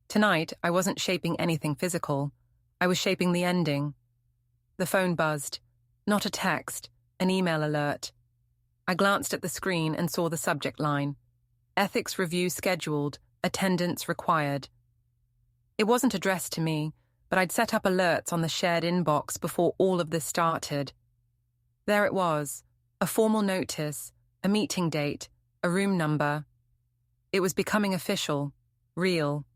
A: Tonight, I wasn't shaping anything physical. I was shaping the ending. The phone buzzed. Not a text, an email alert. I glanced at the screen and saw the subject line. Ethics review scheduled, attendance required. It wasn't addressed to me, but I'd set up alerts on the shared inbox before all of this started. There it was, a formal notice, a meeting date, a room number. It was becoming official, real,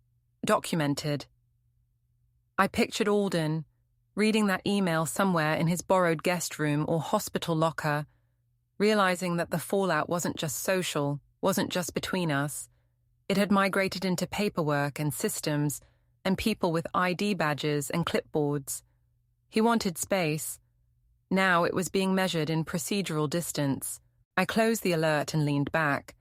A: documented. I pictured Alden, reading that email somewhere in his borrowed guest room or hospital locker, realizing that the fallout wasn't just social, wasn't just between us. It had migrated into paperwork and systems and people with ID badges and clipboards. He wanted space. Now it was being measured in procedural distance. I closed the alert and leaned back.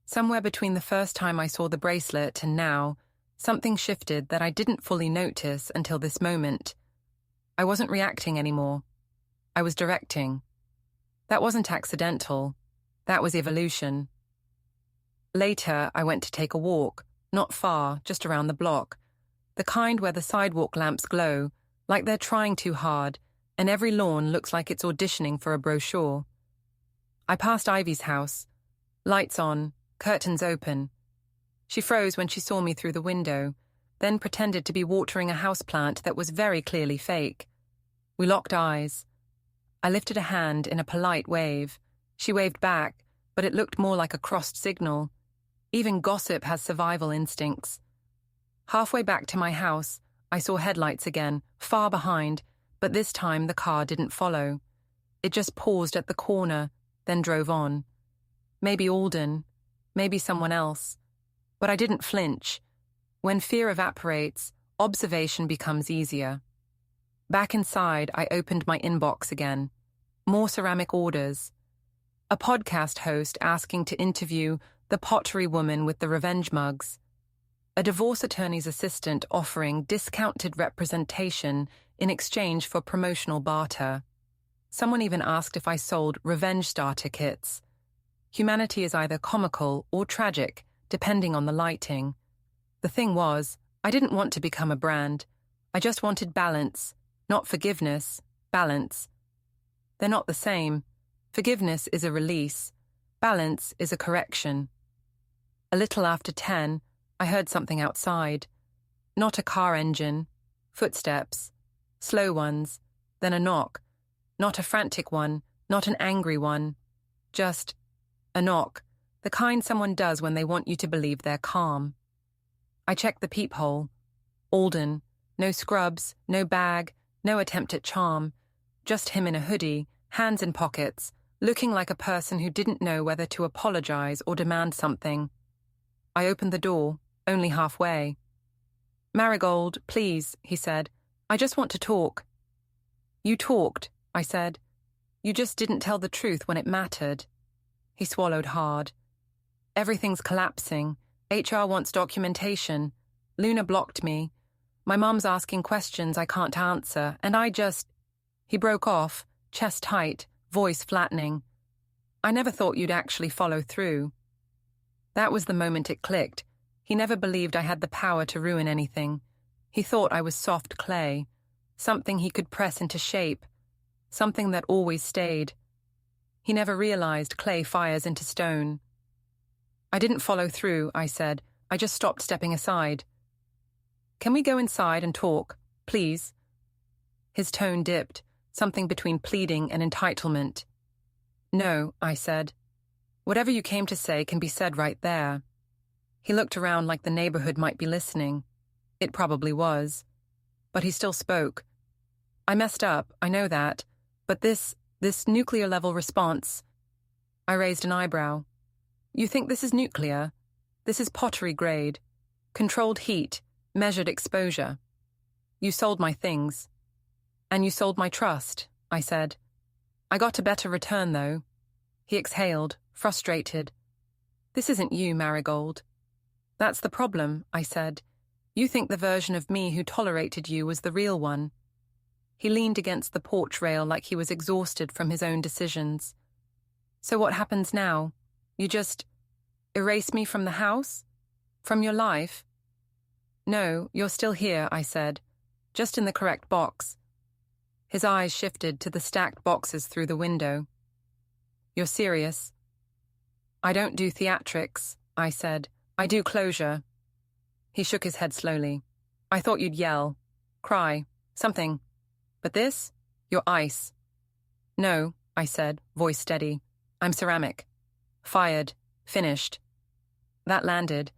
A: Somewhere between the first time I saw the bracelet and now, something shifted that I didn't fully notice until this moment. I wasn't reacting anymore. I was directing. That wasn't accidental. That was evolution. Later, I went to take a walk, not far, just around the block. The kind where the sidewalk lamps glow, like they're trying too hard, and every lawn looks like it's auditioning for a brochure. I passed Ivy's house. Lights on, curtains open. She froze when she saw me through the window, then pretended to be watering a houseplant that was very clearly fake. We locked eyes. I lifted a hand in a polite wave. She waved back, but it looked more like a crossed signal. Even gossip has survival instincts. Halfway back to my house, I saw headlights again, far behind, but this time the car didn't follow. It just paused at the corner, then drove on. Maybe Alden, maybe someone else. But I didn't flinch. When fear evaporates, observation becomes easier. Back inside, I opened my inbox again. More ceramic orders. A podcast host asking to interview the pottery woman with the revenge mugs. A divorce attorney's assistant offering discounted representation in exchange for promotional barter. Someone even asked if I sold revenge starter kits. Humanity is either comical or tragic, depending on the lighting. The thing was, I didn't want to become a brand. I just wanted balance, not forgiveness, balance. They're not the same. Forgiveness is a release. Balance is a correction. A little after 10, I heard something outside. Not a car engine. Footsteps. Slow ones. Then a knock. Not a frantic one, not an angry one. Just a knock, the kind someone does when they want you to believe they're calm. I checked the peephole. Alden. No scrubs, no bag, no attempt at charm. Just him in a hoodie, hands in pockets, looking like a person who didn't know whether to apologize or demand something. I opened the door, only halfway. "Marigold, please," he said. "I just want to talk." "You talked," I said. "You just didn't tell the truth when it mattered." He swallowed hard. "Everything's collapsing. HR wants documentation. Luna blocked me. My mum's asking questions I can't answer, and I just..." He broke off, chest tight, voice flattening. "I never thought you'd actually follow through." That was the moment it clicked. He never believed I had the power to ruin anything. He thought I was soft clay, something he could press into shape, something that always stayed. He never realized clay fires into stone. "I didn't follow through," I said. "I just stopped stepping aside." "Can we go inside and talk, please?" His tone dipped, something between pleading and entitlement. "No," I said. "Whatever you came to say can be said right there." He looked around like the neighborhood might be listening. It probably was. But he still spoke. "I messed up, I know that. But this nuclear-level response..." I raised an eyebrow. "You think this is nuclear? This is pottery grade. Controlled heat, measured exposure. You sold my things. And you sold my trust," I said. "I got a better return, though." He exhaled, frustrated. "This isn't you, Marigold." "That's the problem," I said. "You think the version of me who tolerated you was the real one." He leaned against the porch rail like he was exhausted from his own decisions. "So what happens now? You just erase me from the house? From your life?" "No, you're still here," I said. "Just in the correct box." His eyes shifted to the stacked boxes through the window. "You're serious?" "I don't do theatrics," I said. "I do closure." He shook his head slowly. "I thought you'd yell, cry, something. But this? You're ice." "No," I said, voice steady. "I'm ceramic. Fired. Finished." That landed.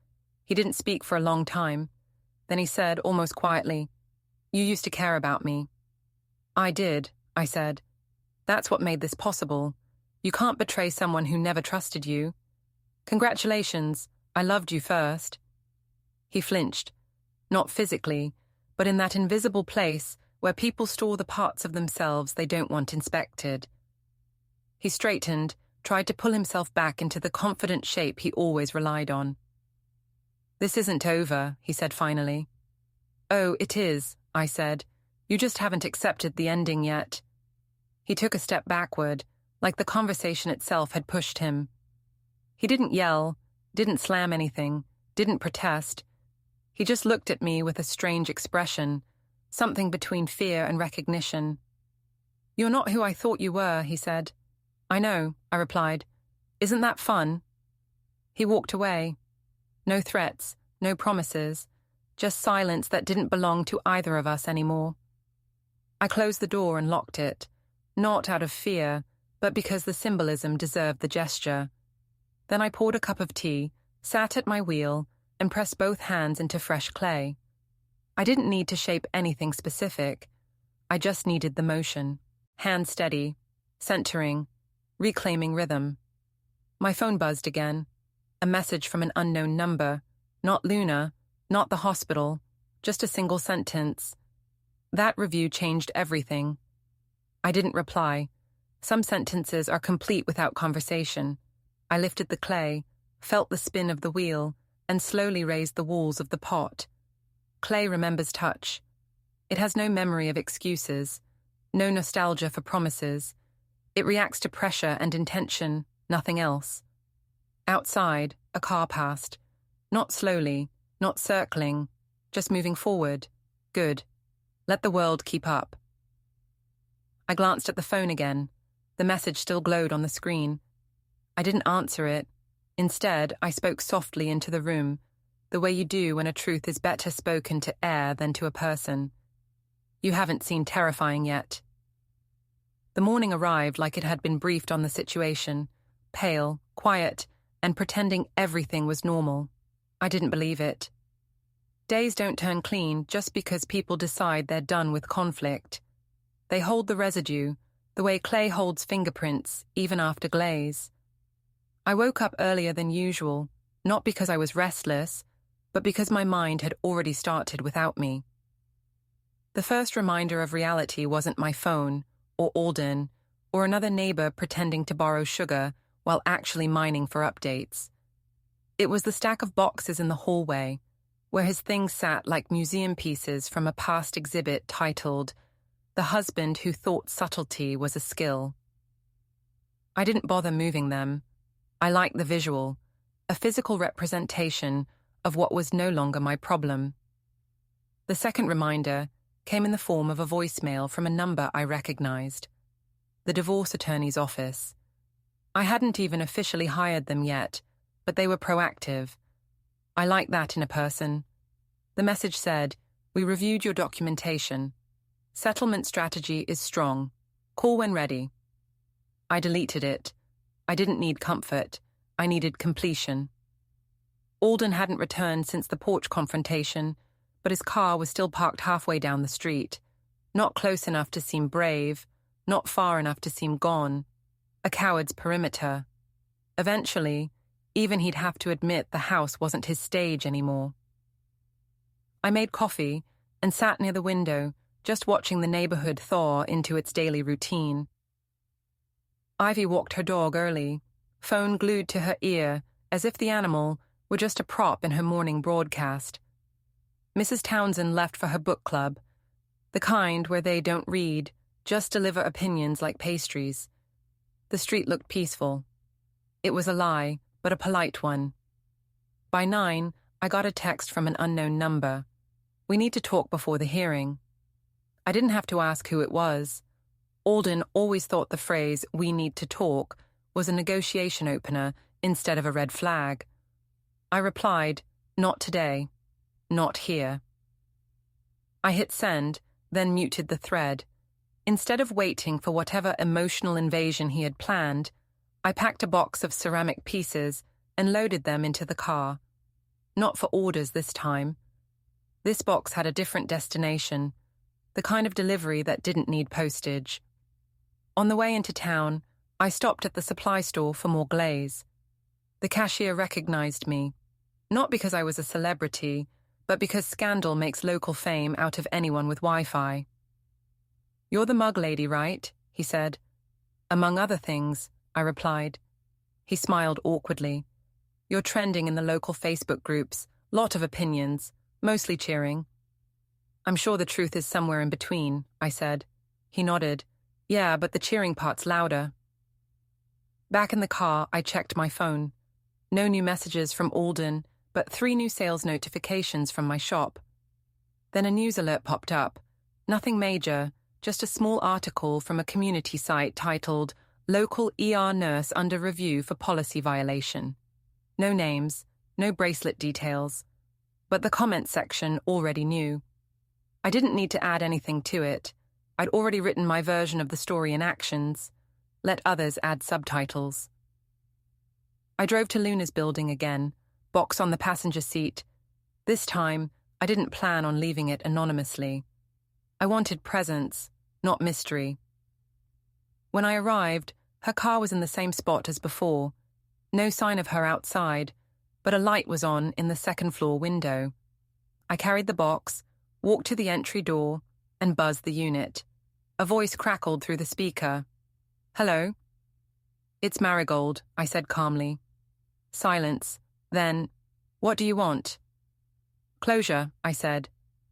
A: He didn't speak for a long time. Then he said, almost quietly, "You used to care about me." "I did," I said. "That's what made this possible. You can't betray someone who never trusted you. Congratulations, I loved you first." He flinched. Not physically, but in that invisible place where people store the parts of themselves they don't want inspected. He straightened, tried to pull himself back into the confident shape he always relied on. "This isn't over," he said finally. "Oh, it is," I said. "You just haven't accepted the ending yet." He took a step backward, like the conversation itself had pushed him. He didn't yell, didn't slam anything, didn't protest. He just looked at me with a strange expression, something between fear and recognition. "You're not who I thought you were," he said. "I know," I replied. "Isn't that fun?" He walked away. No threats, no promises, just silence that didn't belong to either of us anymore. I closed the door and locked it, not out of fear, but because the symbolism deserved the gesture. Then I poured a cup of tea, sat at my wheel, and pressed both hands into fresh clay. I didn't need to shape anything specific. I just needed the motion. Hand steady, centering, reclaiming rhythm. My phone buzzed again. A message from an unknown number. Not Luna, not the hospital, just a single sentence. That review changed everything. I didn't reply. Some sentences are complete without conversation. I lifted the clay, felt the spin of the wheel, and slowly raised the walls of the pot. Clay remembers touch. It has no memory of excuses, no nostalgia for promises. It reacts to pressure and intention, nothing else. Outside, a car passed. Not slowly, not circling, just moving forward. Good. Let the world keep up. I glanced at the phone again. The message still glowed on the screen. I didn't answer it. Instead, I spoke softly into the room, the way you do when a truth is better spoken to air than to a person. "You haven't seen terrifying yet." The morning arrived like it had been briefed on the situation, pale, quiet, and pretending everything was normal. I didn't believe it. Days don't turn clean just because people decide they're done with conflict. They hold the residue, the way clay holds fingerprints, even after glaze. I woke up earlier than usual, not because I was restless, but because my mind had already started without me. The first reminder of reality wasn't my phone, or Alden, or another neighbor pretending to borrow sugar while actually mining for updates. It was the stack of boxes in the hallway, where his things sat like museum pieces from a past exhibit titled "The Husband Who Thought Subtlety Was a Skill." I didn't bother moving them. I liked the visual, a physical representation of what was no longer my problem. The second reminder came in the form of a voicemail from a number I recognized. The divorce attorney's office. I hadn't even officially hired them yet, but they were proactive. I like that in a person. The message said, "We reviewed your documentation. Settlement strategy is strong. Call when ready. I deleted it. I didn't need comfort. I needed completion. Alden hadn't returned since the porch confrontation, but his car was still parked halfway down the street. Not close enough to seem brave, not far enough to seem gone. A coward's perimeter. Eventually, even he'd have to admit the house wasn't his stage anymore. I made coffee and sat near the window, just watching the neighborhood thaw into its daily routine. Ivy walked her dog early, phone glued to her ear, as if the animal were just a prop in her morning broadcast. Mrs. Townsend left for her book club, the kind where they don't read, just deliver opinions like pastries. The street looked peaceful. It was a lie, but a polite one. By 9, I got a text from an unknown number. We need to talk before the hearing. I didn't have to ask who it was. Alden always thought the phrase, "we need to talk," was a negotiation opener instead of a red flag. I replied, "Not today. Not here." I hit send, then muted the thread. Instead of waiting for whatever emotional invasion he had planned, I packed a box of ceramic pieces and loaded them into the car. Not for orders this time. This box had a different destination, the kind of delivery that didn't need postage. On the way into town, I stopped at the supply store for more glaze. The cashier recognized me, not because I was a celebrity, but because scandal makes local fame out of anyone with Wi-Fi. "You're the mug lady, right?" he said. "Among other things," I replied. He smiled awkwardly. "You're trending in the local Facebook groups, lot of opinions, mostly cheering." "I'm sure the truth is somewhere in between," I said. He nodded. "Yeah, but the cheering part's louder." Back in the car, I checked my phone. No new messages from Alden, but 3 new sales notifications from my shop. Then a news alert popped up. Nothing major, just a small article from a community site titled "Local ER Nurse Under Review for Policy Violation." No names, no bracelet details. But the comment section already knew. I didn't need to add anything to it. I'd already written my version of the story in actions. Let others add subtitles. I drove to Luna's building again, box on the passenger seat. This time, I didn't plan on leaving it anonymously. I wanted presence, not mystery. When I arrived, her car was in the same spot as before. No sign of her outside, but a light was on in the second-floor window. I carried the box, walked to the entry door, and buzzed the unit. A voice crackled through the speaker. "Hello?" "It's Marigold," I said calmly. Silence. Then, "What do you want?" "Closure," I said,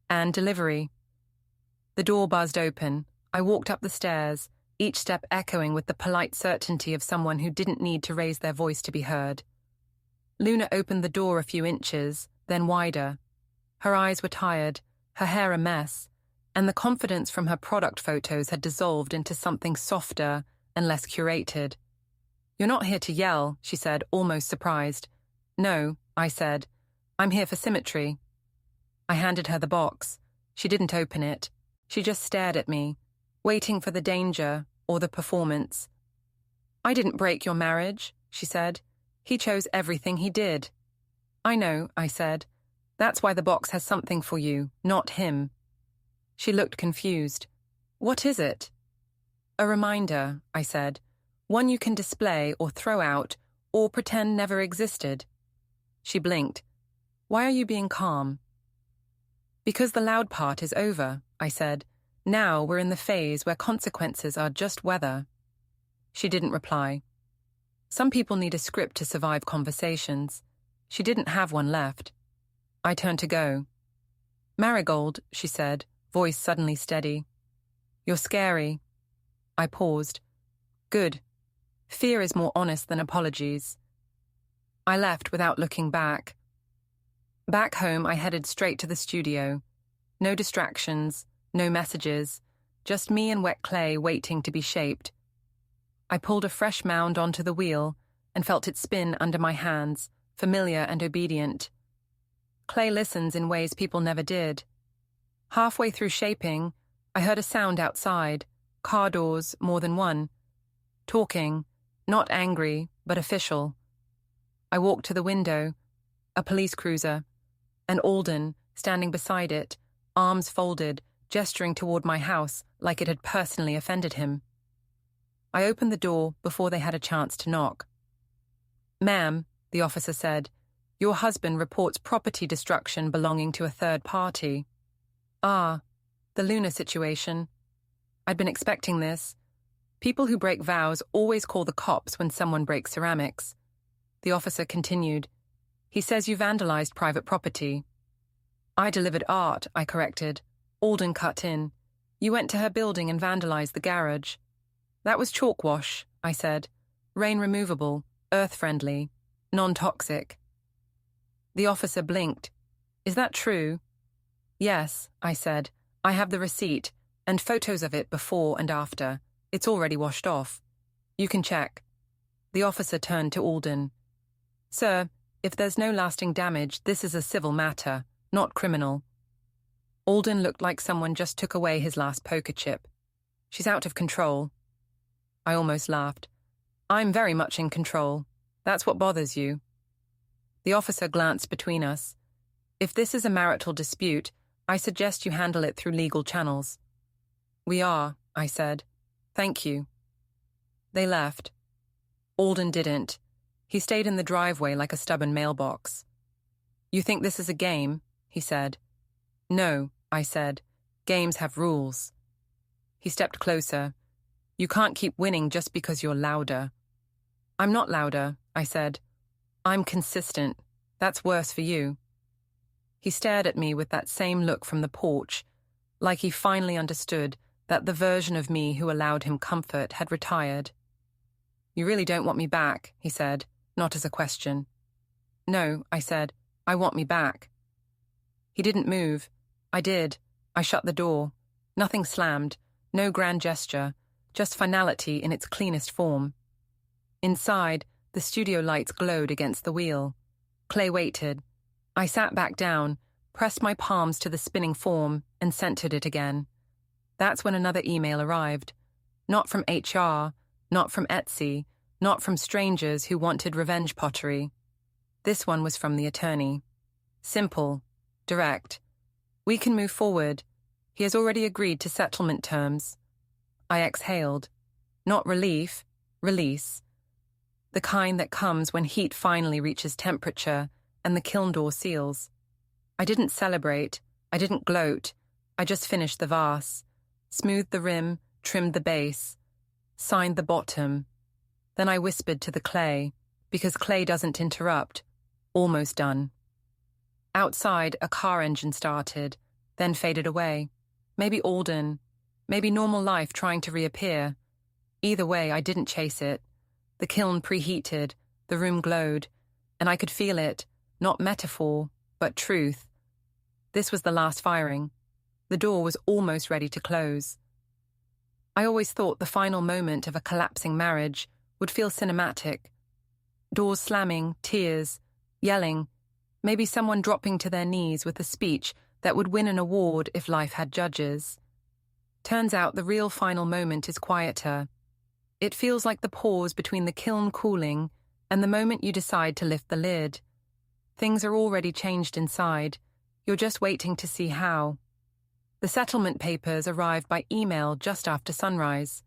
A: "and delivery." The door buzzed open. I walked up the stairs, each step echoing with the polite certainty of someone who didn't need to raise their voice to be heard. Luna opened the door a few inches, then wider. Her eyes were tired, her hair a mess, and the confidence from her product photos had dissolved into something softer and less curated. "You're not here to yell," she said, almost surprised. "No," I said. "I'm here for symmetry." I handed her the box. She didn't open it. She just stared at me, waiting for the danger or the performance. "I didn't break your marriage," she said. "He chose everything he did." "I know," I said. "That's why the box has something for you, not him." She looked confused. "What is it?" "A reminder," I said. "One you can display or throw out or pretend never existed." She blinked. "Why are you being calm?" "Because the loud part is over," I said. "Now we're in the phase where consequences are just weather." She didn't reply. Some people need a script to survive conversations. She didn't have one left. I turned to go. "Marigold," she said, voice suddenly steady. "You're scary." I paused. "Good. Fear is more honest than apologies." I left without looking back. Back home, I headed straight to the studio. No distractions, no messages, just me and wet clay waiting to be shaped. I pulled a fresh mound onto the wheel and felt it spin under my hands, familiar and obedient. Clay listens in ways people never did. Halfway through shaping, I heard a sound outside, car doors, more than one. Talking, not angry, but official. I walked to the window, a police cruiser, and Alden, standing beside it, arms folded, gesturing toward my house like it had personally offended him. I opened the door before they had a chance to knock. "Ma'am," the officer said, "your husband reports property destruction belonging to a third party." Ah, the Luna situation. I'd been expecting this. People who break vows always call the cops when someone breaks ceramics. The officer continued, "He says you vandalized private property." "I delivered art," I corrected. Alden cut in. "You went to her building and vandalized the garage." "That was chalk wash," I said. "Rain removable, earth-friendly, non-toxic." The officer blinked. "Is that true?" "Yes," I said. "I have the receipt, and photos of it before and after. It's already washed off. You can check." The officer turned to Alden. "Sir, if there's no lasting damage, this is a civil matter, not criminal." Alden looked like someone just took away his last poker chip. "She's out of control." I almost laughed. "I'm very much in control. That's what bothers you." The officer glanced between us. "If this is a marital dispute, I suggest you handle it through legal channels." "We are," I said. "Thank you." They left. Alden didn't. He stayed in the driveway like a stubborn mailbox. "You think this is a game?" he said. "No," I said. "Games have rules." He stepped closer. "You can't keep winning just because you're louder." "I'm not louder," I said. "I'm consistent. That's worse for you." He stared at me with that same look from the porch, like he finally understood that the version of me who allowed him comfort had retired. "You really don't want me back," he said, not as a question. "No," I said. "I want me back." He didn't move. I did. I shut the door. Nothing slammed. No grand gesture. Just finality in its cleanest form. Inside, the studio lights glowed against the wheel. Clay waited. I sat back down, pressed my palms to the spinning form, and centered it again. That's when another email arrived. Not from HR, not from Etsy, not from strangers who wanted revenge pottery. This one was from the attorney. Simple, direct. "We can move forward. He has already agreed to settlement terms." I exhaled. Not relief, release. The kind that comes when heat finally reaches temperature and the kiln door seals. I didn't celebrate. I didn't gloat. I just finished the vase, smoothed the rim, trimmed the base, signed the bottom. Then I whispered to the clay, because clay doesn't interrupt. Almost done. Outside, a car engine started, then faded away. Maybe Alden. Maybe normal life trying to reappear. Either way, I didn't chase it. The kiln preheated, the room glowed, and I could feel it, not metaphor, but truth. This was the last firing. The door was almost ready to close. I always thought the final moment of a collapsing marriage would feel cinematic. Doors slamming, tears, yelling, maybe someone dropping to their knees with a speech that would win an award if life had judges. Turns out the real final moment is quieter. It feels like the pause between the kiln cooling and the moment you decide to lift the lid. Things are already changed inside. You're just waiting to see how. The settlement papers arrived by email just after sunrise.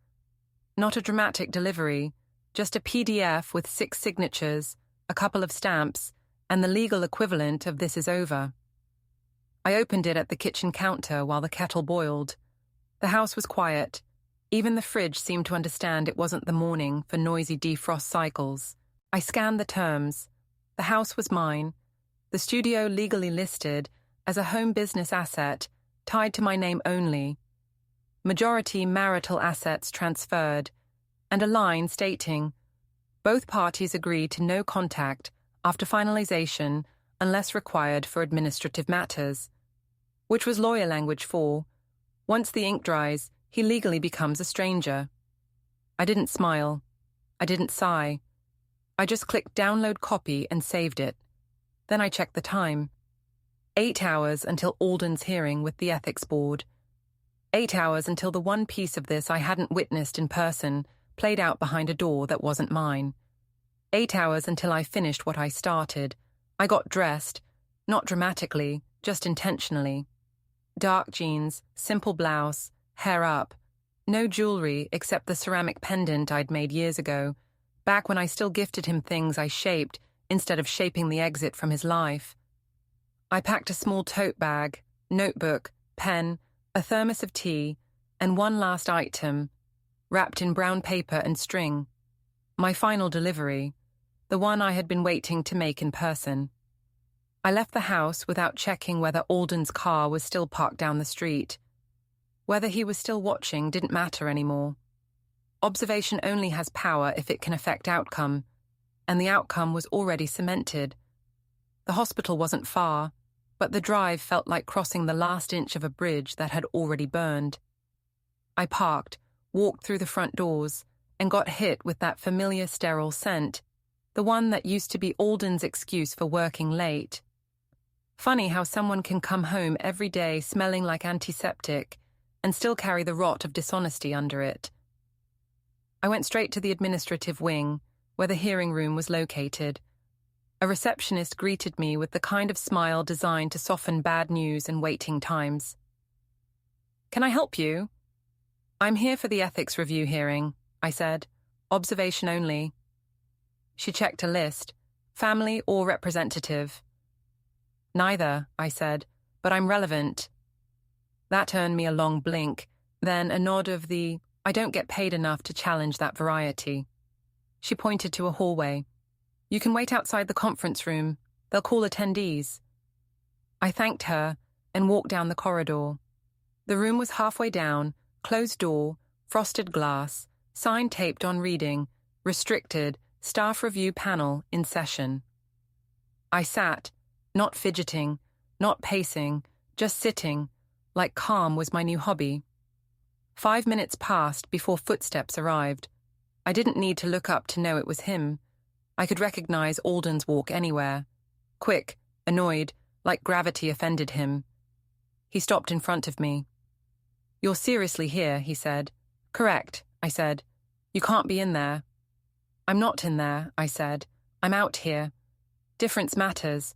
A: Not a dramatic delivery, just a PDF with 6 signatures, a couple of stamps, and the legal equivalent of "this is over." I opened it at the kitchen counter while the kettle boiled. The house was quiet. Even the fridge seemed to understand it wasn't the morning for noisy defrost cycles. I scanned the terms. The house was mine. The studio legally listed as a home business asset, tied to my name only. Majority marital assets transferred, and a line stating, "Both parties agree to no contact after finalization unless required for administrative matters," which was lawyer language for, once the ink dries, he legally becomes a stranger. I didn't smile. I didn't sigh. I just clicked download copy and saved it. Then I checked the time. 8 hours until Alden's hearing with the ethics board. 8 hours until the one piece of this I hadn't witnessed in person played out behind a door that wasn't mine. 8 hours until I finished what I started. I got dressed, not dramatically, just intentionally. Dark jeans, simple blouse, hair up. No jewelry except the ceramic pendant I'd made years ago, back when I still gifted him things I shaped instead of shaping the exit from his life. I packed a small tote bag, notebook, pen, a thermos of tea, and one last item, wrapped in brown paper and string. My final delivery, the one I had been waiting to make in person. I left the house without checking whether Alden's car was still parked down the street. Whether he was still watching didn't matter anymore. Observation only has power if it can affect outcome, and the outcome was already cemented. The hospital wasn't far, but the drive felt like crossing the last inch of a bridge that had already burned. I parked, walked through the front doors, and got hit with that familiar sterile scent, the one that used to be Alden's excuse for working late. Funny how someone can come home every day smelling like antiseptic and still carry the rot of dishonesty under it. I went straight to the administrative wing, where the hearing room was located. A receptionist greeted me with the kind of smile designed to soften bad news and waiting times. "Can I help you?" "I'm here for the ethics review hearing," I said. "Observation only." She checked a list. "Family or representative?" "Neither," I said, "but I'm relevant." That earned me a long blink, then a nod of the, "I don't get paid enough to challenge that variety." She pointed to a hallway. "You can wait outside the conference room. They'll call attendees." I thanked her and walked down the corridor. The room was halfway down, closed door, frosted glass, sign taped on reading, restricted, staff review panel in session. I sat, not fidgeting, not pacing, just sitting, like calm was my new hobby. 5 minutes passed before footsteps arrived. I didn't need to look up to know it was him. I could recognize Alden's walk anywhere. Quick, annoyed, like gravity offended him. He stopped in front of me. "You're seriously here," he said. "Correct," I said. "You can't be in there." "I'm not in there," I said. "I'm out here. Difference matters."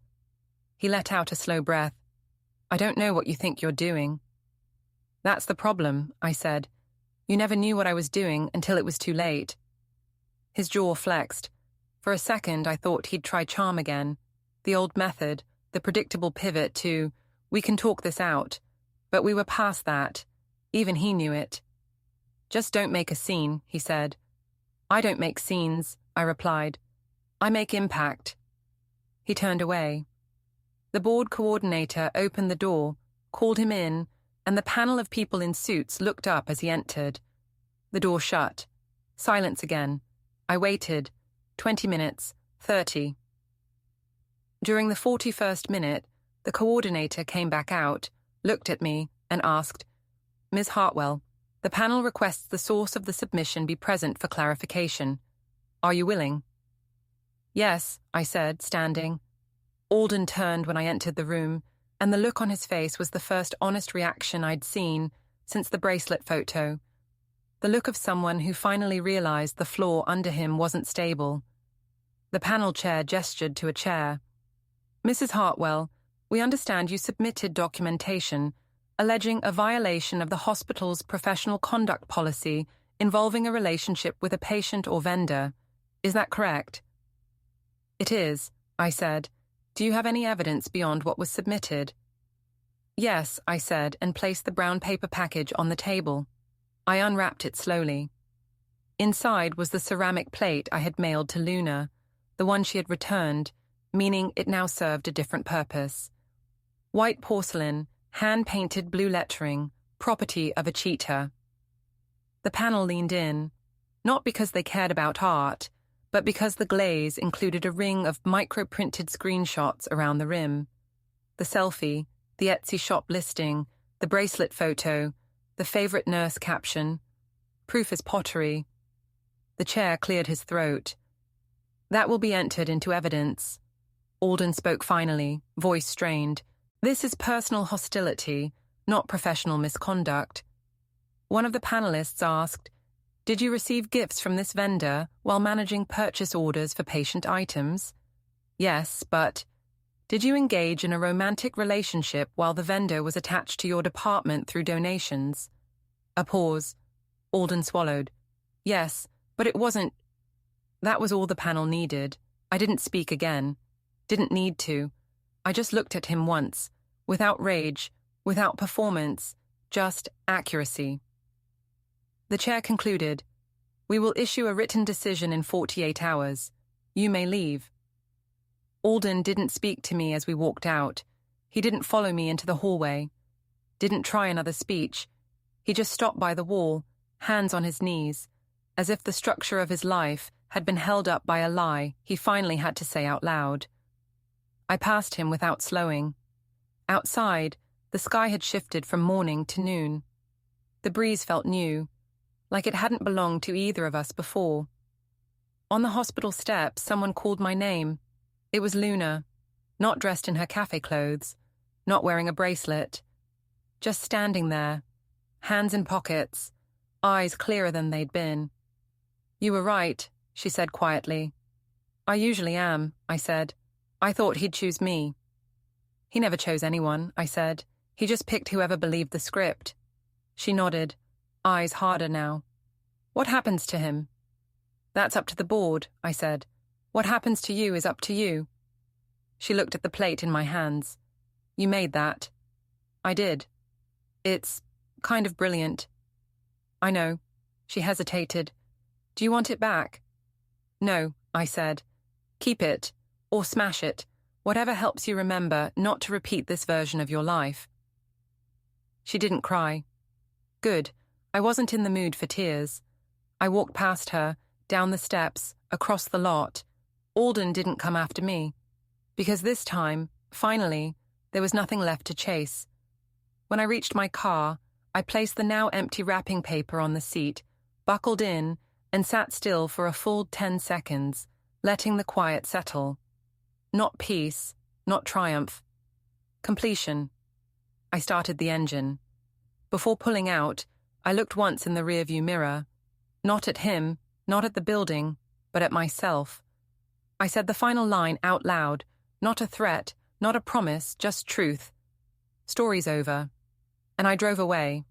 A: He let out a slow breath. "I don't know what you think you're doing." "That's the problem," I said. "You never knew what I was doing until it was too late." His jaw flexed. For a second, I thought he'd try charm again. The old method, the predictable pivot to, "We can talk this out." But we were past that. Even he knew it. "Just don't make a scene," he said. "I don't make scenes," I replied. "I make impact." He turned away. The board coordinator opened the door, called him in, and the panel of people in suits looked up as he entered. The door shut. Silence again. I waited. 20 minutes, 30. During the 41st minute, the coordinator came back out, looked at me, and asked, "Ms. Hartwell, the panel requests the source of the submission be present for clarification. Are you willing?" "Yes," I said, standing. Alden turned when I entered the room, and the look on his face was the first honest reaction I'd seen since the bracelet photo. The look of someone who finally realized the floor under him wasn't stable. The panel chair gestured to a chair. "Mrs. Hartwell, we understand you submitted documentation alleging a violation of the hospital's professional conduct policy involving a relationship with a patient or vendor. Is that correct?" "It is," I said. "Do you have any evidence beyond what was submitted?" "Yes," I said, and placed the brown paper package on the table. I unwrapped it slowly. Inside was the ceramic plate I had mailed to Luna, the one she had returned, meaning it now served a different purpose. White porcelain, hand-painted blue lettering, property of a cheater. The panel leaned in, not because they cared about art, but because the glaze included a ring of micro-printed screenshots around the rim. The selfie, the Etsy shop listing, the bracelet photo, the favorite nurse caption. Proof is pottery. The chair cleared his throat. "That will be entered into evidence." Alden spoke finally, voice strained. "This is personal hostility, not professional misconduct. One of the panelists asked, "Did you receive gifts from this vendor while managing purchase orders for patient items?" "Yes, but..." "Did you engage in a romantic relationship while the vendor was attached to your department through donations?" A pause. Alden swallowed. "Yes, but it wasn't..." That was all the panel needed. I didn't speak again. Didn't need to. I just looked at him once, without rage, without performance, just accuracy. The chair concluded, "We will issue a written decision in 48 hours. You may leave." Alden didn't speak to me as we walked out. He didn't follow me into the hallway. Didn't try another speech. He just stopped by the wall, hands on his knees, as if the structure of his life had been held up by a lie he finally had to say out loud. I passed him without slowing. Outside, the sky had shifted from morning to noon. The breeze felt new, like it hadn't belonged to either of us before. On the hospital steps, someone called my name. It was Luna, not dressed in her cafe clothes, not wearing a bracelet, just standing there, hands in pockets, eyes clearer than they'd been. "You were right," she said quietly. "I usually am," I said. "I thought he'd choose me." "He never chose anyone," I said. "He just picked whoever believed the script." She nodded, eyes harder now. "What happens to him?" "That's up to the board," I said. "What happens to you is up to you." She looked at the plate in my hands. "You made that." "I did. It's kind of brilliant." "I know." She hesitated. "Do you want it back?" "No," I said. "Keep it, or smash it, whatever helps you remember not to repeat this version of your life." She didn't cry. Good. I wasn't in the mood for tears. I walked past her, down the steps, across the lot. Alden didn't come after me, because this time, finally, there was nothing left to chase. When I reached my car, I placed the now empty wrapping paper on the seat, buckled in, and sat still for a full 10 seconds, letting the quiet settle. Not peace, not triumph. Completion. I started the engine. Before pulling out, I looked once in the rearview mirror. Not at him, not at the building, but at myself. I said the final line out loud, not a threat, not a promise, just truth. Story's over. And I drove away.